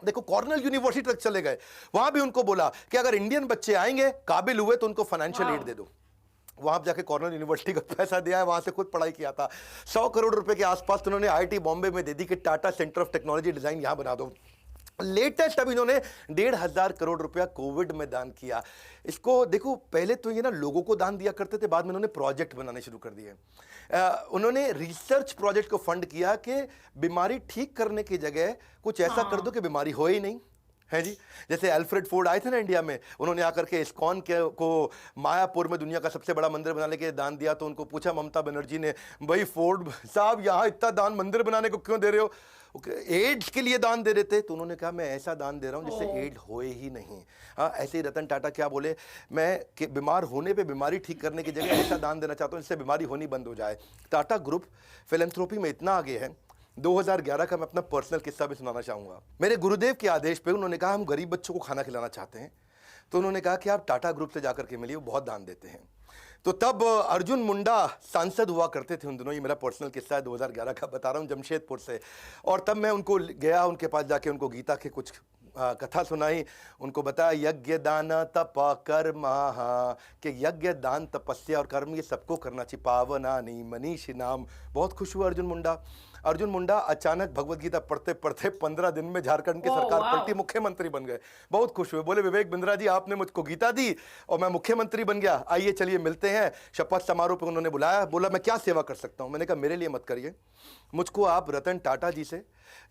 देखो कॉर्नेल यूनिवर्सिटी तक चले गए, वहां भी उनको बोला कि अगर इंडियन बच्चे आएंगे, काबिल हुए, तो उनको फाइनेंशियल एड दे दो। वहां जाके कॉर्नेल यूनिवर्सिटी का पैसा दिया है, वहां से खुद पढ़ाई किया था। 100 करोड़ रुपए के आसपास तो उन्होंने IIT बॉम्बे में दे दी कि Tata centre of technology design यहां बना दो। लेटेस्ट अब इन्होंने 1,500 करोड़ रुपया कोविड में दान किया। इसको देखो, पहले तो ये ना लोगों को दान दिया करते थे, बाद में उन्होंने प्रोजेक्ट बनाने शुरू कर दिए। उन्होंने रिसर्च प्रोजेक्ट को फंड किया कि बीमारी ठीक करने की जगह कुछ ऐसा कर दो कि बीमारी हो ही नहीं है जी। जैसे अल्फ्रेड फोर्ड आए थे ना इंडिया में, उन्होंने आकर के इस्कॉन को मायापुर में दुनिया का सबसे बड़ा मंदिर बनाने के दान दिया। तो उनको पूछा ममता बनर्जी ने, भाई फोर्ड साहब यहाँ इतना दान मंदिर बनाने को क्यों दे रहे हो? एड्स के लिए दान दे देते। तो उन्होंने कहा मैं ऐसा दान दे रहा हूँ जिससे एड होए ही नहीं। हाँ, ऐसे ही रतन टाटा क्या बोले, मैं बीमार होने पे बीमारी ठीक करने की जगह ऐसा दान देना चाहता हूँ जिससे बीमारी होनी बंद हो जाए। टाटा ग्रुप फिलैंथ्रोपी में इतना आगे है। 2011 का मैं अपना पर्सनल किस्सा भी सुनाना चाहूँगा। मेरे गुरुदेव के आदेश पे उन्होंने कहा हम गरीब बच्चों को खाना खिलाना चाहते हैं, तो उन्होंने कहा कि आप टाटा ग्रुप से जाकर के मिलिए, वो बहुत दान देते हैं। तो तब अर्जुन मुंडा सांसद हुआ करते थे उन दिनों, ये मेरा पर्सनल किस्सा है 2011 का बता रहा हूँ, जमशेदपुर से। और तब मैं उनको गया, उनके पास जाके उनको गीता के कुछ कथा सुनाई, उनको बताया यज्ञ दान तप कर्म, कि यज्ञ दान तपस्या और कर्म ये सबको करना चाहिए, पावनानि मनीषी नाम। बहुत खुश हुआ अर्जुन मुंडा अचानक भगवत गीता पढ़ते पढ़ते 15 दिन में झारखंड की सरकार पलटी, मुख्यमंत्री बन गए। बहुत खुश हुए, बोले विवेक बिंद्रा जी आपने मुझको गीता दी और मैं मुख्यमंत्री बन गया, आइए चलिए मिलते हैं। शपथ समारोह पर उन्होंने बुलाया, बोला मैं क्या सेवा कर सकता हूं? मैंने कहा मेरे लिए मत करिए, मुझको आप रतन टाटा जी से,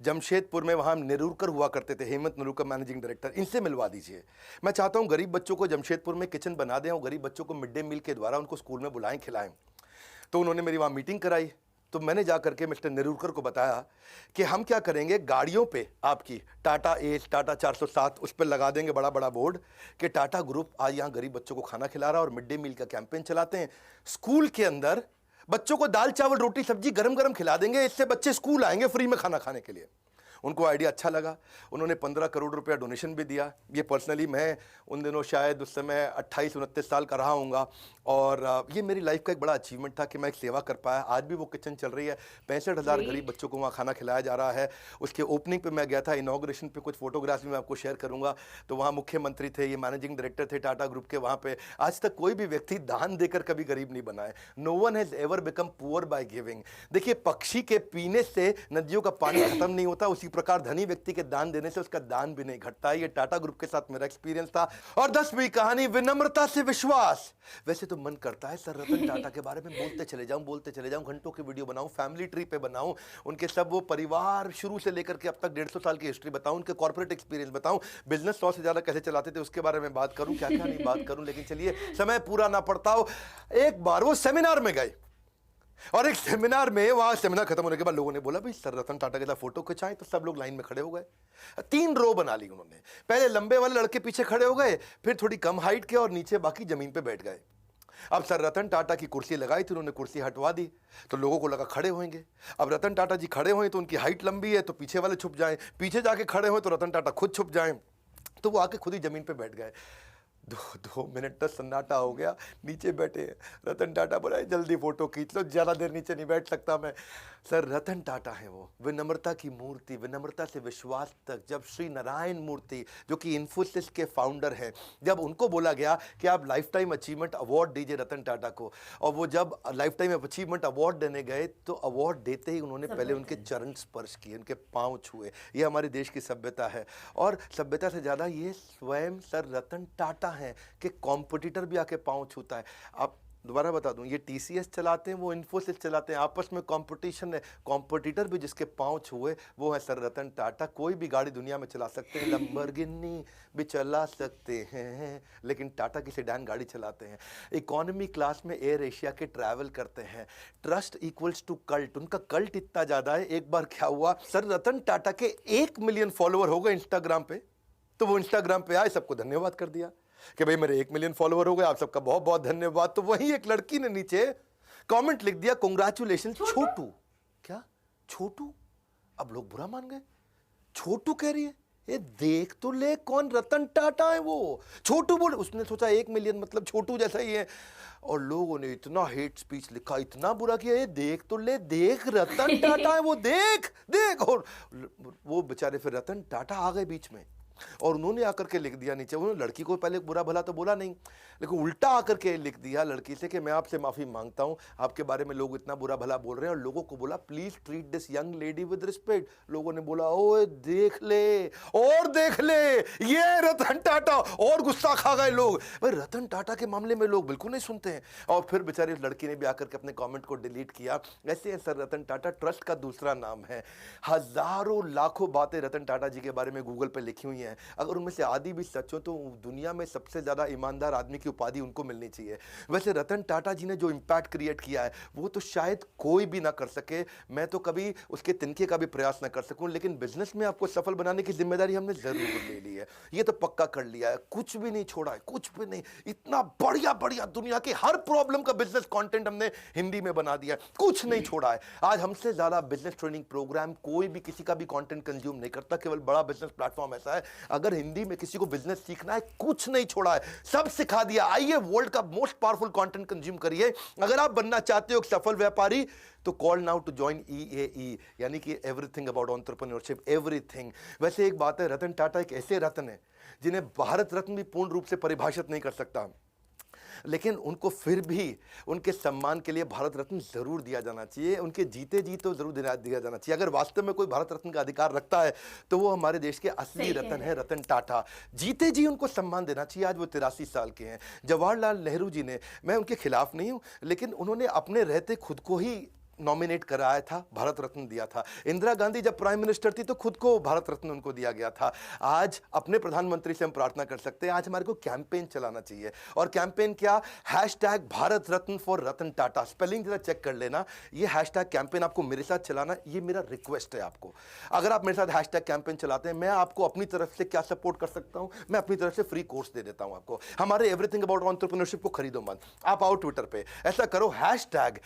जमशेदपुर में वहां नेरुरकर हुआ करते थे, हेमंत नेरुरकर मैनेजिंग डायरेक्टर, इनसे मिलवा दीजिए। मैं चाहता हूं गरीब बच्चों को जमशेदपुर में किचन बना दें और गरीब बच्चों को मिड डे मील के द्वारा उनको स्कूल में बुलाएं, खिलाएं। तो उन्होंने मेरी वहां मीटिंग कराई। तो मैंने जा करके मिस्टर नेरुरकर को बताया कि हम क्या करेंगे, गाड़ियों पे आपकी टाटा एस, टाटा 407 उस पर लगा देंगे बड़ा बड़ा बोर्ड कि टाटा ग्रुप आज यहाँ गरीब बच्चों को खाना खिला रहा है और मिड डे मील का कैंपेन चलाते हैं। स्कूल के अंदर बच्चों को दाल चावल रोटी सब्जी गरम गरम खिला देंगे, इससे बच्चे स्कूल आएंगे फ्री में खाना खाने के लिए। उनको आइडिया अच्छा लगा, उन्होंने 15 करोड़ रुपया डोनेशन भी दिया। ये पर्सनली मैं उन दिनों शायद उस समय 28-29 साल का रहा हूँगा और ये मेरी लाइफ का एक बड़ा अचीवमेंट था कि मैं एक सेवा कर पाया। आज भी वो किचन चल रही है, 65,000 गरीब बच्चों को वहाँ खाना खिलाया जा रहा है। उसके ओपनिंग पे मैं गया था, इनॉग्रेशन पे कुछ फोटोग्राफ्स भी मैं आपको शेयर करूँगा। तो वहाँ मुख्यमंत्री थे, ये मैनेजिंग डायरेक्टर थे टाटा ग्रुप के वहाँ पे। आज तक कोई भी व्यक्ति दान देकर कभी गरीब नहीं बना है। No one has ever become poor by giving. देखिए, पक्षी के पीने से नदियों का पानी खत्म नहीं होता, उसी प्रकार धनी व्यक्ति के दान देने से उसका दान भी नहीं घटता। ये टाटा ग्रुप के साथ मेरा एक्सपीरियंस था। और 10वीं कहानी, विनम्रता से विश्वास। वैसे तो मन करता है सर रतन टाटा के बारे में बोलते चले जाऊं, घंटों की वीडियो बनाऊं, फैमिली ट्री पे बनाऊं, उनके सब वो परिवार शुरू से लेकर के अब तक 150 साल की हिस्ट्री बताऊं, उनके कॉर्पोरेट एक्सपीरियंस बताऊं, बिजनेस 100 से ज्यादा कैसे चलाते थे उसके बारे में बात करूं, क्या क्या नहीं बात करूं। लेकिन चलिए, समय पूरा ना पड़ता हो। एक बार वो सेमिनार में गए और एक सेमिनार में, वहां सेमिनार खत्म होने के बाद लोगों ने बोला भाई सर रतन टाटा के साथ फोटो खिंचाएं, तो सब लोग लाइन में खड़े हो गए। 3 रो बना ली उन्होंने। पहले लंबे वाले लड़के पीछे खड़े हो गए, फिर थोड़ी कम हाइट के और नीचे बाकी जमीन पे बैठ गए। अब सर रतन टाटा की कुर्सी लगाई थी, उन्होंने कुर्सी हटवा दी तो लोगों को लगा खड़े होंगे। अब रतन टाटा जी खड़े हुए तो उनकी हाइट लंबी है तो पीछे वाले छुप जाएं, पीछे जाके खड़े हुए तो रतन टाटा खुद छुप जाएं, तो वो आके खुद ही जमीन पे बैठ गए। 2 मिनट तक सन्नाटा हो गया, नीचे बैठे। रतन टाटा बोला जल्दी फोटो खींच लो, ज़्यादा देर नीचे नहीं बैठ सकता मैं। सर रतन टाटा है वो, विनम्रता की मूर्ति, विनम्रता से विश्वास तक। जब श्री नारायण मूर्ति जो कि इन्फोसिस के फाउंडर हैं, जब उनको बोला गया कि आप लाइफ टाइम अचीवमेंट अवार्ड दीजिए रतन टाटा को, और वो जब लाइफ टाइम अचीवमेंट अवार्ड देने गए तो अवार्ड देते ही उन्होंने पहले उनके चरण स्पर्श किए, उनके पाँव छुए। ये हमारे देश की सभ्यता है। और सभ्यता से ज़्यादा ये स्वयं सर रतन टाटा हैं कि कॉम्पिटिटर भी आके पाँव छूता है। आप दोबारा बता दूं, ये टीसीएस चलाते हैं, वो इन्फोसिस चलाते हैं, आपस में कंपटीशन है। कॉम्पिटिटर भी जिसके पाँव छुए वो है सर रतन टाटा। कोई भी गाड़ी दुनिया में चला सकते हैं, लंबरगिनी भी चला सकते हैं, लेकिन टाटा की सेडान गाड़ी चलाते हैं। इकोनॉमी क्लास में एयर एशिया के ट्रैवल करते हैं। ट्रस्ट इक्वल्स टू कल्ट, उनका कल्ट इतना ज़्यादा है। एक बार क्या हुआ, सर रतन टाटा के 1 मिलियन फॉलोअर हो गए इंस्टाग्राम पे, तो वो इंस्टाग्राम पे आए, सबको धन्यवाद कर दिया कि भाई मेरे 1 मिलियन फॉलोवर हो गए, आप सबका बहुत बहुत धन्यवाद। तो वहीं एक लड़की ने नीचे कमेंट लिख दिया, कांग्रेचुलेशन छोटू। क्या छोटू? अब लोग बुरा मान गए, छोटू कह रही है, ये देख तो ले कौन रतन टाटा है वो। छोटू बोले, उसने सोचा 1 मिलियन मतलब छोटू जैसा ही है। और लोगों ने इतना हेट स्पीच लिखा, इतना बुरा किया, ये देख तो ले, देख रतन टाटा है वो, देख देख। और वो बेचारे फिर रतन टाटा आ गए बीच में और उन्होंने आकर के लिख दिया नीचे। उन्होंने लड़की को पहले बुरा भला तो बोला नहीं, लेकिन उल्टा आकर के लिख दिया लड़की से कि मैं आपसे माफ़ी मांगता हूं, आपके बारे में लोग इतना बुरा भला बोल रहे हैं। और लोगों को बोला please treat this young lady with respect. लोगों ने बोला ओए देख ले और देख ले, ये रतन टाटा। और गुस्सा खा गए लोग। भाई रतन टाटा के मामले में लोग बिल्कुल नहीं सुनते हैं। और फिर बेचारी लड़की ने भी आकर के अपने कॉमेंट को डिलीट किया। ऐसे सर रतन टाटा ट्रस्ट का दूसरा नाम है। हजारों लाखों बातें रतन टाटा जी के बारे में गूगल पे लिखी हुई हैं। अगर उनमें से आधी भी सच हो तो दुनिया में सबसे ज्यादा ईमानदार आदमी की उपाधि उनको मिलनी चाहिए। वैसे रतन टाटा जी ने जो इंपैक्ट क्रिएट किया है वो तो शायद कोई भी ना कर सके, मैं तो कभी उसके तिनके का भी प्रयास ना कर सकूं, लेकिन बिजनेस में आपको सफल बनाने की जिम्मेदारी हमने जरूर ले ली है। ये तो पक्का कर लिया है, कुछ भी नहीं छोड़ा है, कुछ भी नहीं। इतना बढ़िया बढ़िया दुनिया के हर प्रॉब्लम का बिजनेस कंटेंट हमने हिंदी में बना दिया है, कुछ नहीं छोड़ा है। आज हमसे ज्यादा बिजनेस ट्रेनिंग प्रोग्राम कोई भी किसी का भी कंटेंट कंज्यूम नहीं करता। केवल बड़ा बिजनेस प्लेटफॉर्म ऐसा है, अगर हिंदी में किसी को बिजनेस सीखना है, कुछ नहीं छोड़ा है, सब सिखा दिया। आइए वर्ल्ड का मोस्ट पावरफुल कंटेंट कंज्यूम करिए। अगर आप बनना चाहते हो एक सफल व्यापारी तो call now to join EAE, यानी कि एवरीथिंग अबाउट एंटरप्रेन्योरशिप, एवरीथिंग। वैसे एक बात है, रतन टाटा एक ऐसे रत्न है जिन्हें भारत रत्न भी पूर्ण रूप से परिभाषित नहीं कर सकता, लेकिन उनको फिर भी उनके सम्मान के लिए भारत रत्न जरूर दिया जाना चाहिए। उनके जीते जी तो जरूर दिया जाना चाहिए। अगर वास्तव में कोई भारत रत्न का अधिकार रखता है तो वो हमारे देश के असली रत्न है, रतन टाटा। जीते जी उनको सम्मान देना चाहिए। आज वो 83 साल के हैं। जवाहरलाल नेहरू जी ने, मैं उनके खिलाफ नहीं हूं, लेकिन उन्होंने अपने रहते खुद को ही नॉमिनेट कराया था, भारत रत्न दिया था। इंदिरा गांधी जब प्राइम मिनिस्टर थी तो खुद को भारत रत्न उनको दिया गया था। आज अपने प्रधानमंत्री से हम प्रार्थना कर सकते हैं, आज हमारे को कैंपेन चलाना चाहिए। और कैंपेन क्या? Hashtag Bharat Ratna for Ratan Tata. Spelling जरा चेक कर लेना। ये हैशटैग कैंपेन आपको मेरे साथ चलाना, ये मेरा रिक्वेस्ट है आपको। अगर आप मेरे साथ हैशटैग कैंपेन चलाते हैं, मैं आपको अपनी तरफ से क्या सपोर्ट कर सकता हूं? मैं अपनी तरफ से फ्री कोर्स दे देता हूं आपको। हमारे एवरीथिंग अबाउट एंटरप्रेन्योरशिप को खरीदो मत, आप आओ ट्विटर पे, ऐसा करो हैशटैग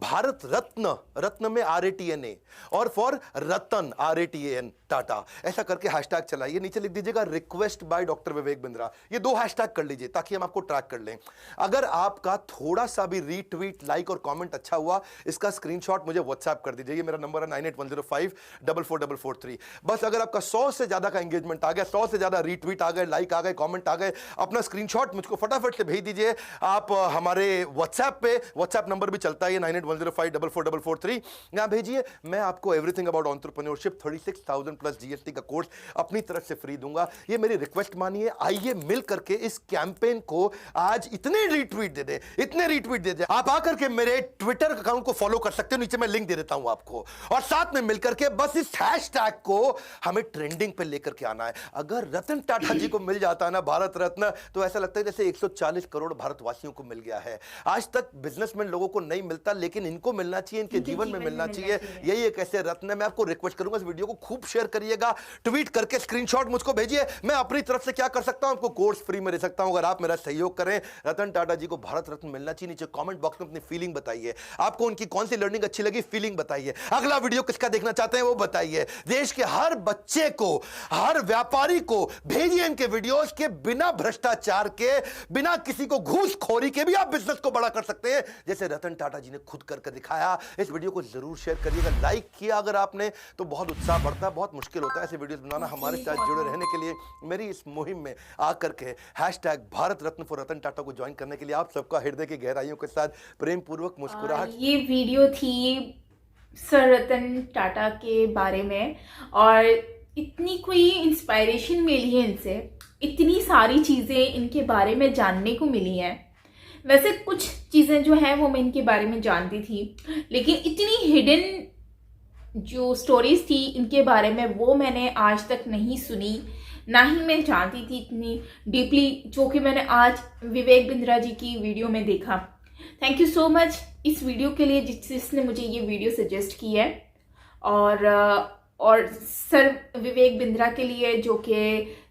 भारत रत्न, रत्न में RATNA और फॉर रतन RATAN टाटा, ऐसा करके हैशटैग चलाइए। नीचे लिख दीजिएगा request by doctor Vivek Bindra. ये 2 हैशटैग कर लीजिए ताकि हम आपको ट्रैक कर लें। अगर आपका थोड़ा सा भी रीट्वीट, लाइक और कमेंट अच्छा हुआ, इसका स्क्रीनशॉट मुझे व्हाट्सएप कर दीजिए। ये मेरा नंबर है 9810544443। बस अगर आपका 100 से ज्यादा का एंगेजमेंट आ गया, 100 से ज्यादा रीट्वीट आ गए, लाइक आ गए, कमेंट आ गए, अपना स्क्रीनशॉट मुझको फटाफट से भेज दीजिए। आप हमारे व्हाट्सएप पे, व्हाट्सएप नंबर भी चलता है 9810544443, यहां भेजिए। मैं आपको everything about entrepreneurship 36,000 plus GST का कोर्स अपनी तरफ से फ्री दूंगा। ये मेरी रिक्वेस्ट मानिए। आइए मिल करके इस कैंपेन को आज इतने रीट्वीट दे दे, इतने रीट्वीट दे दे। आप आकर के मेरे ट्विटर अकाउंट को फॉलो कर सकते हो, नीचे मैं लिंक दे देता हूं आपको। और साथ में मिलकर के बस इस हैशटैग को हमें ट्रेंडिंग पे लेकर के आना है। अगर रतन टाटा जी को मिल जाता है ना भारत रत्न, तो ऐसा लगता है जैसे 140 करोड़ भारतवासियों को मिल गया है। आज तक बिजनेसमैन लोगों को नहीं मिलता, लेकिन इनको मिलना चाहिए, इनके जीवन में मिलना चाहिए। यही एक ऐसे रत्न है। मैं आपको रिक्वेस्ट करूंगा इस वीडियो को खूब शेयर करिएगा, ट्वीट करके स्क्रीनशॉट मुझको भेजिए। मैं अपनी तरफ से क्या कर सकता हूं, आपको कोर्स फ्री में दे सकता हूं। अगर आप मेरा सहयोग करें, रतन टाटा जी को भारत रत्न मिलना चाहिए। नीचे कमेंट बॉक्स में अपनी फीलिंग बताइए, आपको उनकी कौन सी लर्निंग अच्छी लगी, फीलिंग बताइए। अगला वीडियो किसका देखना चाहते हैं वो बताइए। देश के हर बच्चे को, हर व्यापारी को भेजिए इनके वीडियोस के। बिना भ्रष्टाचार के, बिना किसी को घूसखोरी के भी आप बिजनेस को बड़ा कर सकते हैं, जैसे रतन टाटा जी ने खुद करके दिखाया। इस वीडियो को जरूर शेयर करिएगा। लाइक किया अगर आपने तो बहुत उत्साह बढ़ता है, बहुत मुश्किल होता है ऐसे वीडियोस बनाना। हमारे साथ जुड़े रहने के लिए, मेरी इस मुहिम में आकर के हैशटैग भारत रत्न फॉर रतन टाटा को ज्वाइन करने के लिए आप सबका हृदय की गहराइयों के साथ प्रेम पूर्वक मुस्कुराहट। ये वीडियो थी सर रतन टाटा के बारे में, और इतनी कोई इंस्पायरेशन मिली है इनसे, इतनी सारी चीज़ें इनके बारे में जानने को मिली हैं। वैसे कुछ चीज़ें जो हैं वो मैं इनके बारे में जानती थी, लेकिन इतनी हिडन जो स्टोरीज थी इनके बारे में वो मैंने आज तक नहीं सुनी, ना ही मैं जानती थी इतनी डीपली, जो कि मैंने आज विवेक बिंद्रा जी की वीडियो में देखा। थैंक यू सो मच इस वीडियो के लिए जिसने मुझे ये वीडियो सजेस्ट की है, और सर विवेक बिंद्रा के लिए जो कि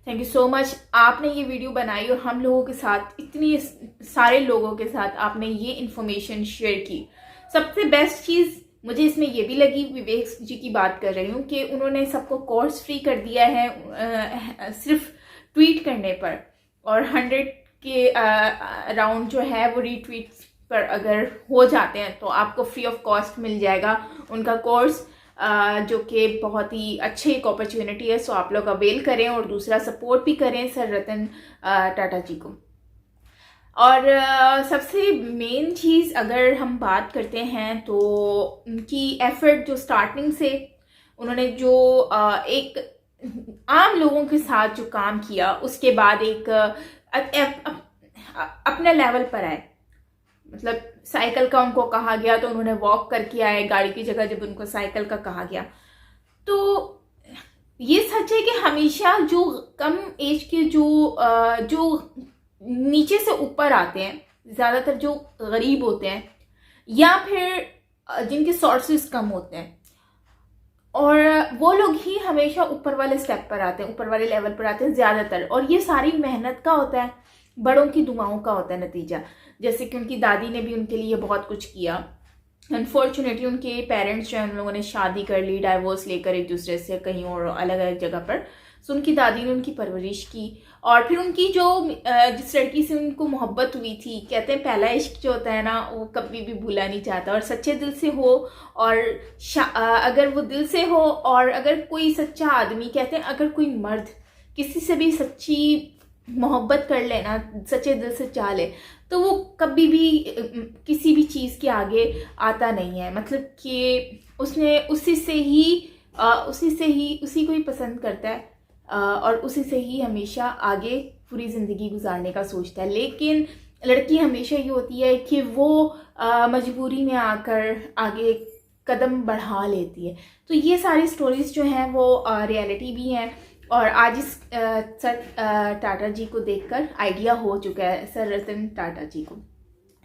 थैंक यू सो मच, आपने ये वीडियो बनाई और हम लोगों के साथ, इतनी सारे लोगों के साथ आपने ये इन्फॉर्मेशन शेयर की। सबसे बेस्ट चीज़ मुझे इसमें ये भी लगी, विवेक जी की बात कर रही हूँ, कि उन्होंने सबको कोर्स फ्री कर दिया है सिर्फ ट्वीट करने पर, और 100 के अराउंड जो है वो रीट्वीट पर अगर हो जाते हैं तो आपको फ्री ऑफ कॉस्ट मिल जाएगा उनका कोर्स, जो कि बहुत ही अच्छी एक अपॉर्चुनिटी है। सो आप लोग अवेल करें और दूसरा सपोर्ट भी करें सर रतन टाटा जी को। और सबसे मेन चीज़ अगर हम बात करते हैं तो उनकी एफर्ट जो स्टार्टिंग से उन्होंने जो एक आम लोगों के साथ जो काम किया, उसके बाद एक अपने लेवल पर आए। मतलब साइकिल का उनको कहा गया तो उन्होंने वॉक करके आए, गाड़ी की जगह जब उनको साइकिल का कहा गया। तो ये सच है कि हमेशा जो कम एज के जो नीचे से ऊपर आते हैं, ज़्यादातर जो गरीब होते हैं या फिर जिनके सोर्सेज कम होते हैं, और वो लोग ही हमेशा ऊपर वाले स्टेप पर आते हैं, ऊपर वाले लेवल पर आते हैं ज़्यादातर। और ये सारी मेहनत का होता है, बड़ों की दुआओं का होता है नतीजा। जैसे कि उनकी दादी ने भी उनके लिए बहुत कुछ किया। अनफॉर्चुनेटली उनके पेरेंट्स जो है उन लोगों ने शादी कर ली, डाइवोर्स लेकर एक दूसरे से कहीं और अलग अलग जगह पर। सो उनकी दादी ने उनकी परवरिश की, और फिर उनकी जो जिस लड़की से उनको मोहब्बत हुई थी, कहते हैं पहला इश्क जो होता है ना वो कभी भी भूला नहीं जाता, और सच्चे दिल से हो, और अगर वो दिल से हो, और अगर कोई सच्चा आदमी, कहते हैं अगर कोई मर्द किसी से भी सच्ची मोहब्बत कर लेना, सच्चे दिल से चाह ले, तो वो कभी भी किसी भी चीज़ के आगे आता नहीं है। मतलब कि उसने उसी को ही पसंद करता है, और उसी से ही हमेशा आगे पूरी ज़िंदगी गुजारने का सोचता है। लेकिन लड़की हमेशा ये होती है कि वो मजबूरी में आकर आगे कदम बढ़ा लेती है। तो ये सारी स्टोरीज जो हैं वो रियलिटी भी हैं, और आज इस सर टाटा जी को देखकर आइडिया हो चुका है, सर रतन टाटा जी को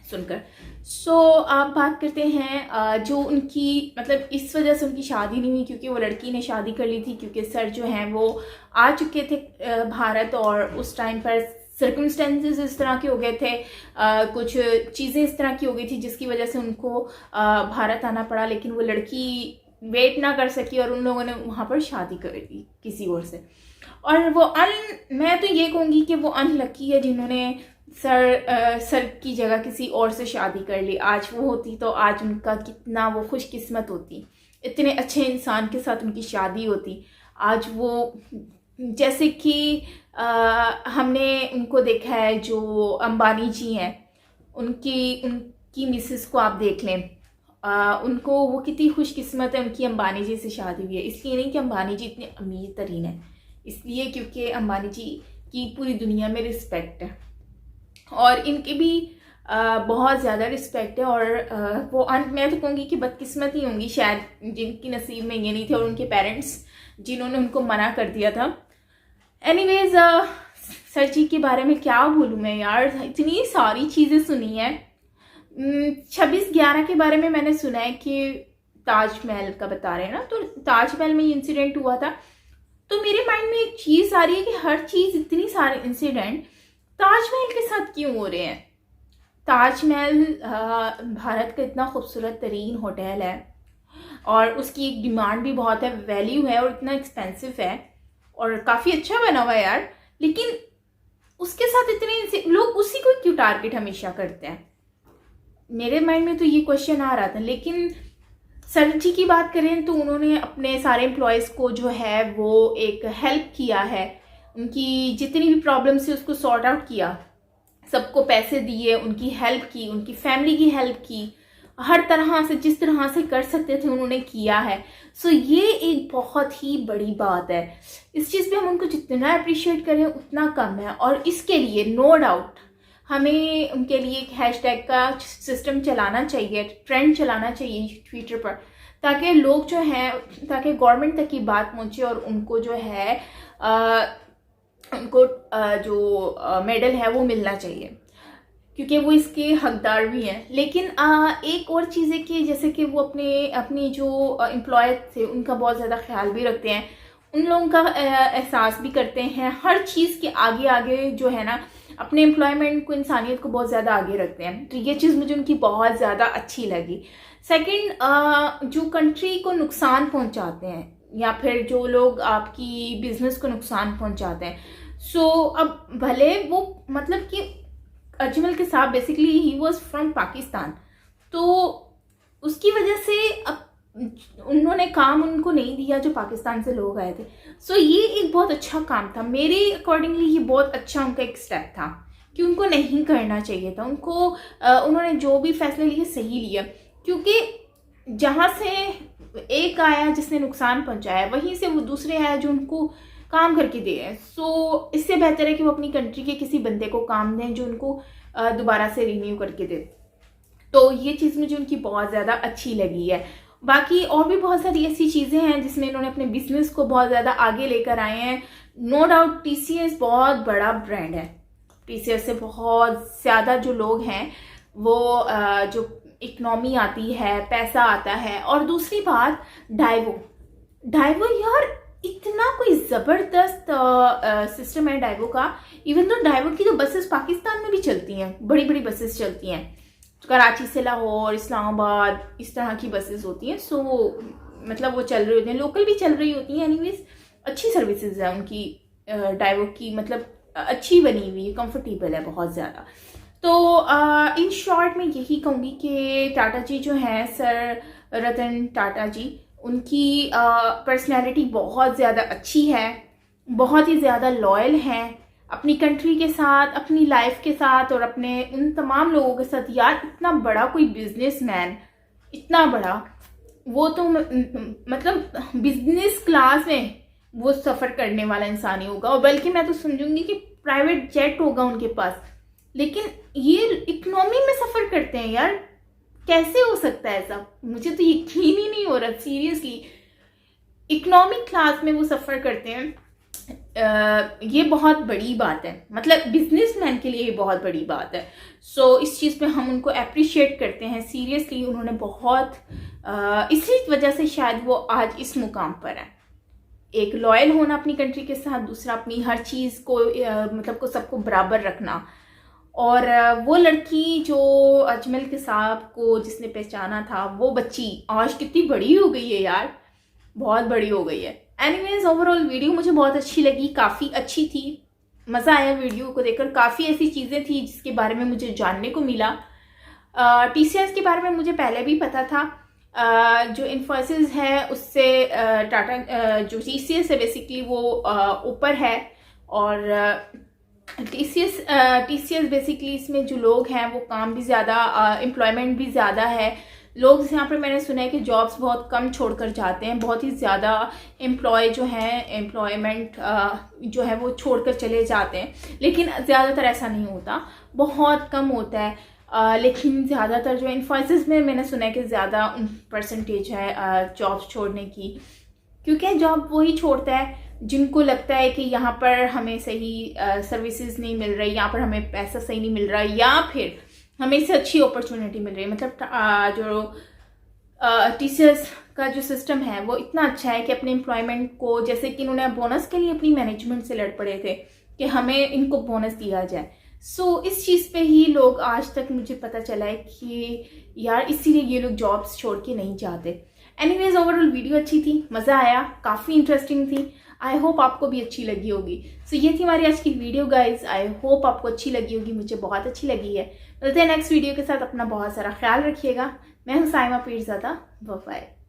सुनकर। सो आप बात करते हैं जो उनकी मतलब इस वजह से उनकी शादी नहीं हुई क्योंकि वो लड़की ने शादी कर ली थी, क्योंकि सर जो हैं वो आ चुके थे भारत, और उस टाइम पर सर्कमस्टेंसेस इस तरह के हो गए थे, कुछ चीज़ें इस तरह की हो गई थी जिसकी वजह से उनको भारत आना पड़ा, लेकिन वो लड़की वेट ना कर सकी और उन लोगों ने वहाँ पर शादी कर दी किसी और से। और वो मैं तो ये कहूँगी कि वो अनलकी है जिन्होंने सर की जगह किसी और से शादी कर ली। आज वो होती तो आज उनका कितना वो खुशकिस्मत होती, इतने अच्छे इंसान के साथ उनकी शादी होती। आज वो जैसे कि हमने उनको देखा है, जो अंबानी जी हैं, उनकी मिसेस को आप देख लें, उनको वो कितनी खुशकिस्मत है, उनकी अंबानी जी से शादी हुई है। इसलिए नहीं कि अंबानी जी इतने अमीर तरीन है, इसलिए क्योंकि अंबानी जी की पूरी दुनिया में रिस्पेक्ट है और इनकी भी बहुत ज़्यादा रिस्पेक्ट है। और वो मैं तो कहूँगी कि बदकिस्मत ही होंगी शायद जिनकी नसीब में ये नहीं थे, और उनके पेरेंट्स जिन्होंने उनको मना कर दिया था। एनीवेज सर जी के बारे में क्या बोलूँ मैं यार, इतनी सारी चीज़ें सुनी हैं। 26/11 के बारे में मैंने सुना है कि ताजमहल का बता रहे हैं ना, तो ताजमहल में इंसिडेंट हुआ था, तो मेरे माइंड में एक चीज़ आ रही है कि हर चीज़, इतनी सारे इंसिडेंट ताजमहल के साथ क्यों हो रहे हैं। ताजमहल भारत का इतना खूबसूरत तरीन होटल है और उसकी एक डिमांड भी बहुत है, वैल्यू है, और इतना एक्सपेंसिव है और काफ़ी अच्छा बना हुआ है यार, लेकिन उसके साथ इतने लोग उसी को क्यों टारगेट हमेशा करते हैं। मेरे माइंड में तो ये क्वेश्चन आ रहा था। लेकिन सर जी की बात करें तो उन्होंने अपने सारे एम्प्लॉयज़ को जो है वो एक हेल्प किया है, उनकी जितनी भी प्रॉब्लम्स थी उसको सॉर्ट आउट किया, सबको पैसे दिए, उनकी हेल्प की, उनकी फैमिली की हेल्प की, हर तरह से जिस तरह से कर सकते थे उन्होंने किया है। सो ये एक बहुत ही बड़ी बात है। इस चीज़ पे हम उनको जितना अप्रिशिएट करें उतना कम है, और इसके लिए नो डाउट हमें उनके लिए एक हैशटैग का सिस्टम चलाना चाहिए, ट्रेंड चलाना चाहिए ट्विटर पर, ताकि लोग जो हैं, ताकि गवर्नमेंट तक की बात पहुँचे और उनको जो है उनको जो मेडल है वो मिलना चाहिए, क्योंकि वो इसके हकदार भी हैं। लेकिन एक और चीज़ है कि जैसे कि वो अपनी जो एम्प्लॉय थे उनका बहुत ज़्यादा ख्याल भी रखते हैं, उन लोगों का एहसास भी करते हैं, हर चीज़ के आगे आगे जो है ना अपने एम्प्लॉयमेंट को, इंसानियत को बहुत ज़्यादा आगे रखते हैं। तो ये चीज़ मुझे उनकी बहुत ज़्यादा अच्छी लगी। सेकंड, जो कंट्री को नुकसान पहुंचाते हैं या फिर जो लोग आपकी बिजनेस को नुकसान पहुंचाते हैं, सो अब भले वो मतलब कि अजमल के साथ basically he was from Pakistan, तो उसकी वजह से अब उन्होंने काम उनको नहीं दिया जो पाकिस्तान से लोग आए थे। सो ये एक बहुत अच्छा काम था मेरे अकॉर्डिंगली, ये बहुत अच्छा उनका एक स्टेप था कि उनको नहीं करना चाहिए था। उन्होंने जो भी फैसले लिए सही लिया, क्योंकि जहाँ से एक आया जिसने नुकसान पहुँचाया, वहीं से वो दूसरे आया जो उनको काम करके दे रहे हैं। सो इससे बेहतर है कि वो अपनी कंट्री के किसी बंदे को काम दें जो उनको दोबारा से रिन्यू करके दे। तो ये चीज़ मुझे उनकी बहुत ज़्यादा अच्छी लगी है। बाकी और भी बहुत सारी ऐसी चीज़ें हैं जिसमें इन्होंने अपने बिजनेस को बहुत ज़्यादा आगे लेकर आए हैं। नो डाउट TCS बहुत बड़ा ब्रांड है, TCS से बहुत ज़्यादा जो लोग हैं वो जो इकनॉमी आती है, पैसा आता है। और दूसरी बात, डाइवो यार इतना कोई ज़बरदस्त सिस्टम है डाइवो का। इवन तो डाइवो की तो बसेस पाकिस्तान में भी चलती हैं, बड़ी बड़ी बसेस चलती हैं, कराची से लाहौर, इस्लामाबाद, इस तरह की बसेस होती हैं। सो मतलब वो चल रही होती हैं, लोकल भी चल रही होती हैं। एनीवेज अच्छी सर्विसेज है उनकी, डाइवो की मतलब अच्छी बनी हुई है, कंफर्टेबल है बहुत ज़्यादा। तो इन शॉर्ट मैं यही कहूँगी कि टाटा जी जो हैं, सर रतन टाटा जी, उनकी पर्सनैलिटी बहुत ज़्यादा अच्छी है, बहुत ही ज़्यादा लॉयल हैं अपनी कंट्री के साथ, अपनी लाइफ के साथ और अपने उन तमाम लोगों के साथ। यार इतना बड़ा कोई बिजनेसमैन, इतना बड़ा, वो तो मतलब बिजनेस क्लास में वो सफ़र करने वाला इंसान ही होगा, और बल्कि मैं तो समझूंगी कि प्राइवेट जेट होगा उनके पास। लेकिन ये इकोनॉमी में सफ़र करते हैं यार, कैसे हो सकता है ऐसा? मुझे तो यकीन ही नहीं हो रहा सीरियसली। इकोनॉमिक क्लास में वो सफ़र करते हैं, ये बहुत बड़ी बात है, मतलब बिजनेसमैन के लिए ये बहुत बड़ी बात है। सो इस चीज़ पे हम उनको अप्रिशिएट करते हैं सीरियसली। उन्होंने बहुत इसी वजह से शायद वो आज इस मुकाम पर है। एक लॉयल होना अपनी कंट्री के साथ, दूसरा अपनी हर चीज़ को मतलब को सबको बराबर रखना। और वो लड़की जो अजमल कसाब को जिसने पहचाना था, वो बच्ची आज कितनी बड़ी हो गई है यार, बहुत बड़ी हो गई है। एनीवेज ओवरऑल वीडियो मुझे बहुत अच्छी लगी, काफ़ी अच्छी थी, मज़ा आया वीडियो को देखकर। काफ़ी ऐसी चीज़ें थी जिसके बारे में मुझे जानने को मिला। TCS के बारे में मुझे पहले भी पता था। जो इन्फोसिस है उससे टाटा जो TCS है बेसिकली वो ऊपर है। और TCS बेसिकली इसमें जो लोग हैं वो काम भी ज़्यादा, एम्प्लॉयमेंट भी ज़्यादा है। लोग यहाँ पर मैंने सुना है कि जॉब्स बहुत कम छोड़कर जाते हैं, बहुत ही ज़्यादा एम्प्लॉय जो हैं, एम्प्लॉयमेंट जो है वो छोड़कर चले जाते हैं। लेकिन ज़्यादातर ऐसा नहीं होता, बहुत कम होता है। लेकिन ज़्यादातर जो इन्फोसिस में मैंने सुना है कि ज़्यादा परसेंटेज है जॉब्स छोड़ने की, क्योंकि जॉब वही छोड़ता है जिनको लगता है कि यहाँ पर हमें सही सर्विसेज नहीं मिल रही, यहाँ पर हमें पैसा सही नहीं मिल रहा, या फिर हमें इससे अच्छी अपॉर्चुनिटी मिल रही है। मतलब जो TCS का जो सिस्टम है वो इतना अच्छा है कि अपने एम्प्लॉयमेंट को, जैसे कि इन्होंने बोनस के लिए अपनी मैनेजमेंट से लड़ पड़े थे कि हमें इनको बोनस दिया जाए। सो इस चीज़ पे ही लोग आज तक मुझे पता चला है कि यार इसीलिए ये लोग जॉब्स छोड़ के नहीं जाते। एनीवेज ओवरऑल वीडियो अच्छी थी, मज़ा आया, काफ़ी इंटरेस्टिंग थी। आई होप आपको भी अच्छी लगी होगी। सो ये थी हमारी आज की वीडियो गाइज, आई होप आपको अच्छी लगी होगी, मुझे बहुत अच्छी लगी है। मिलते हैं नेक्स्ट वीडियो के साथ, अपना बहुत सारा ख्याल रखिएगा। मैं हूँ साइमा पीरज़ादा, बाय बाय।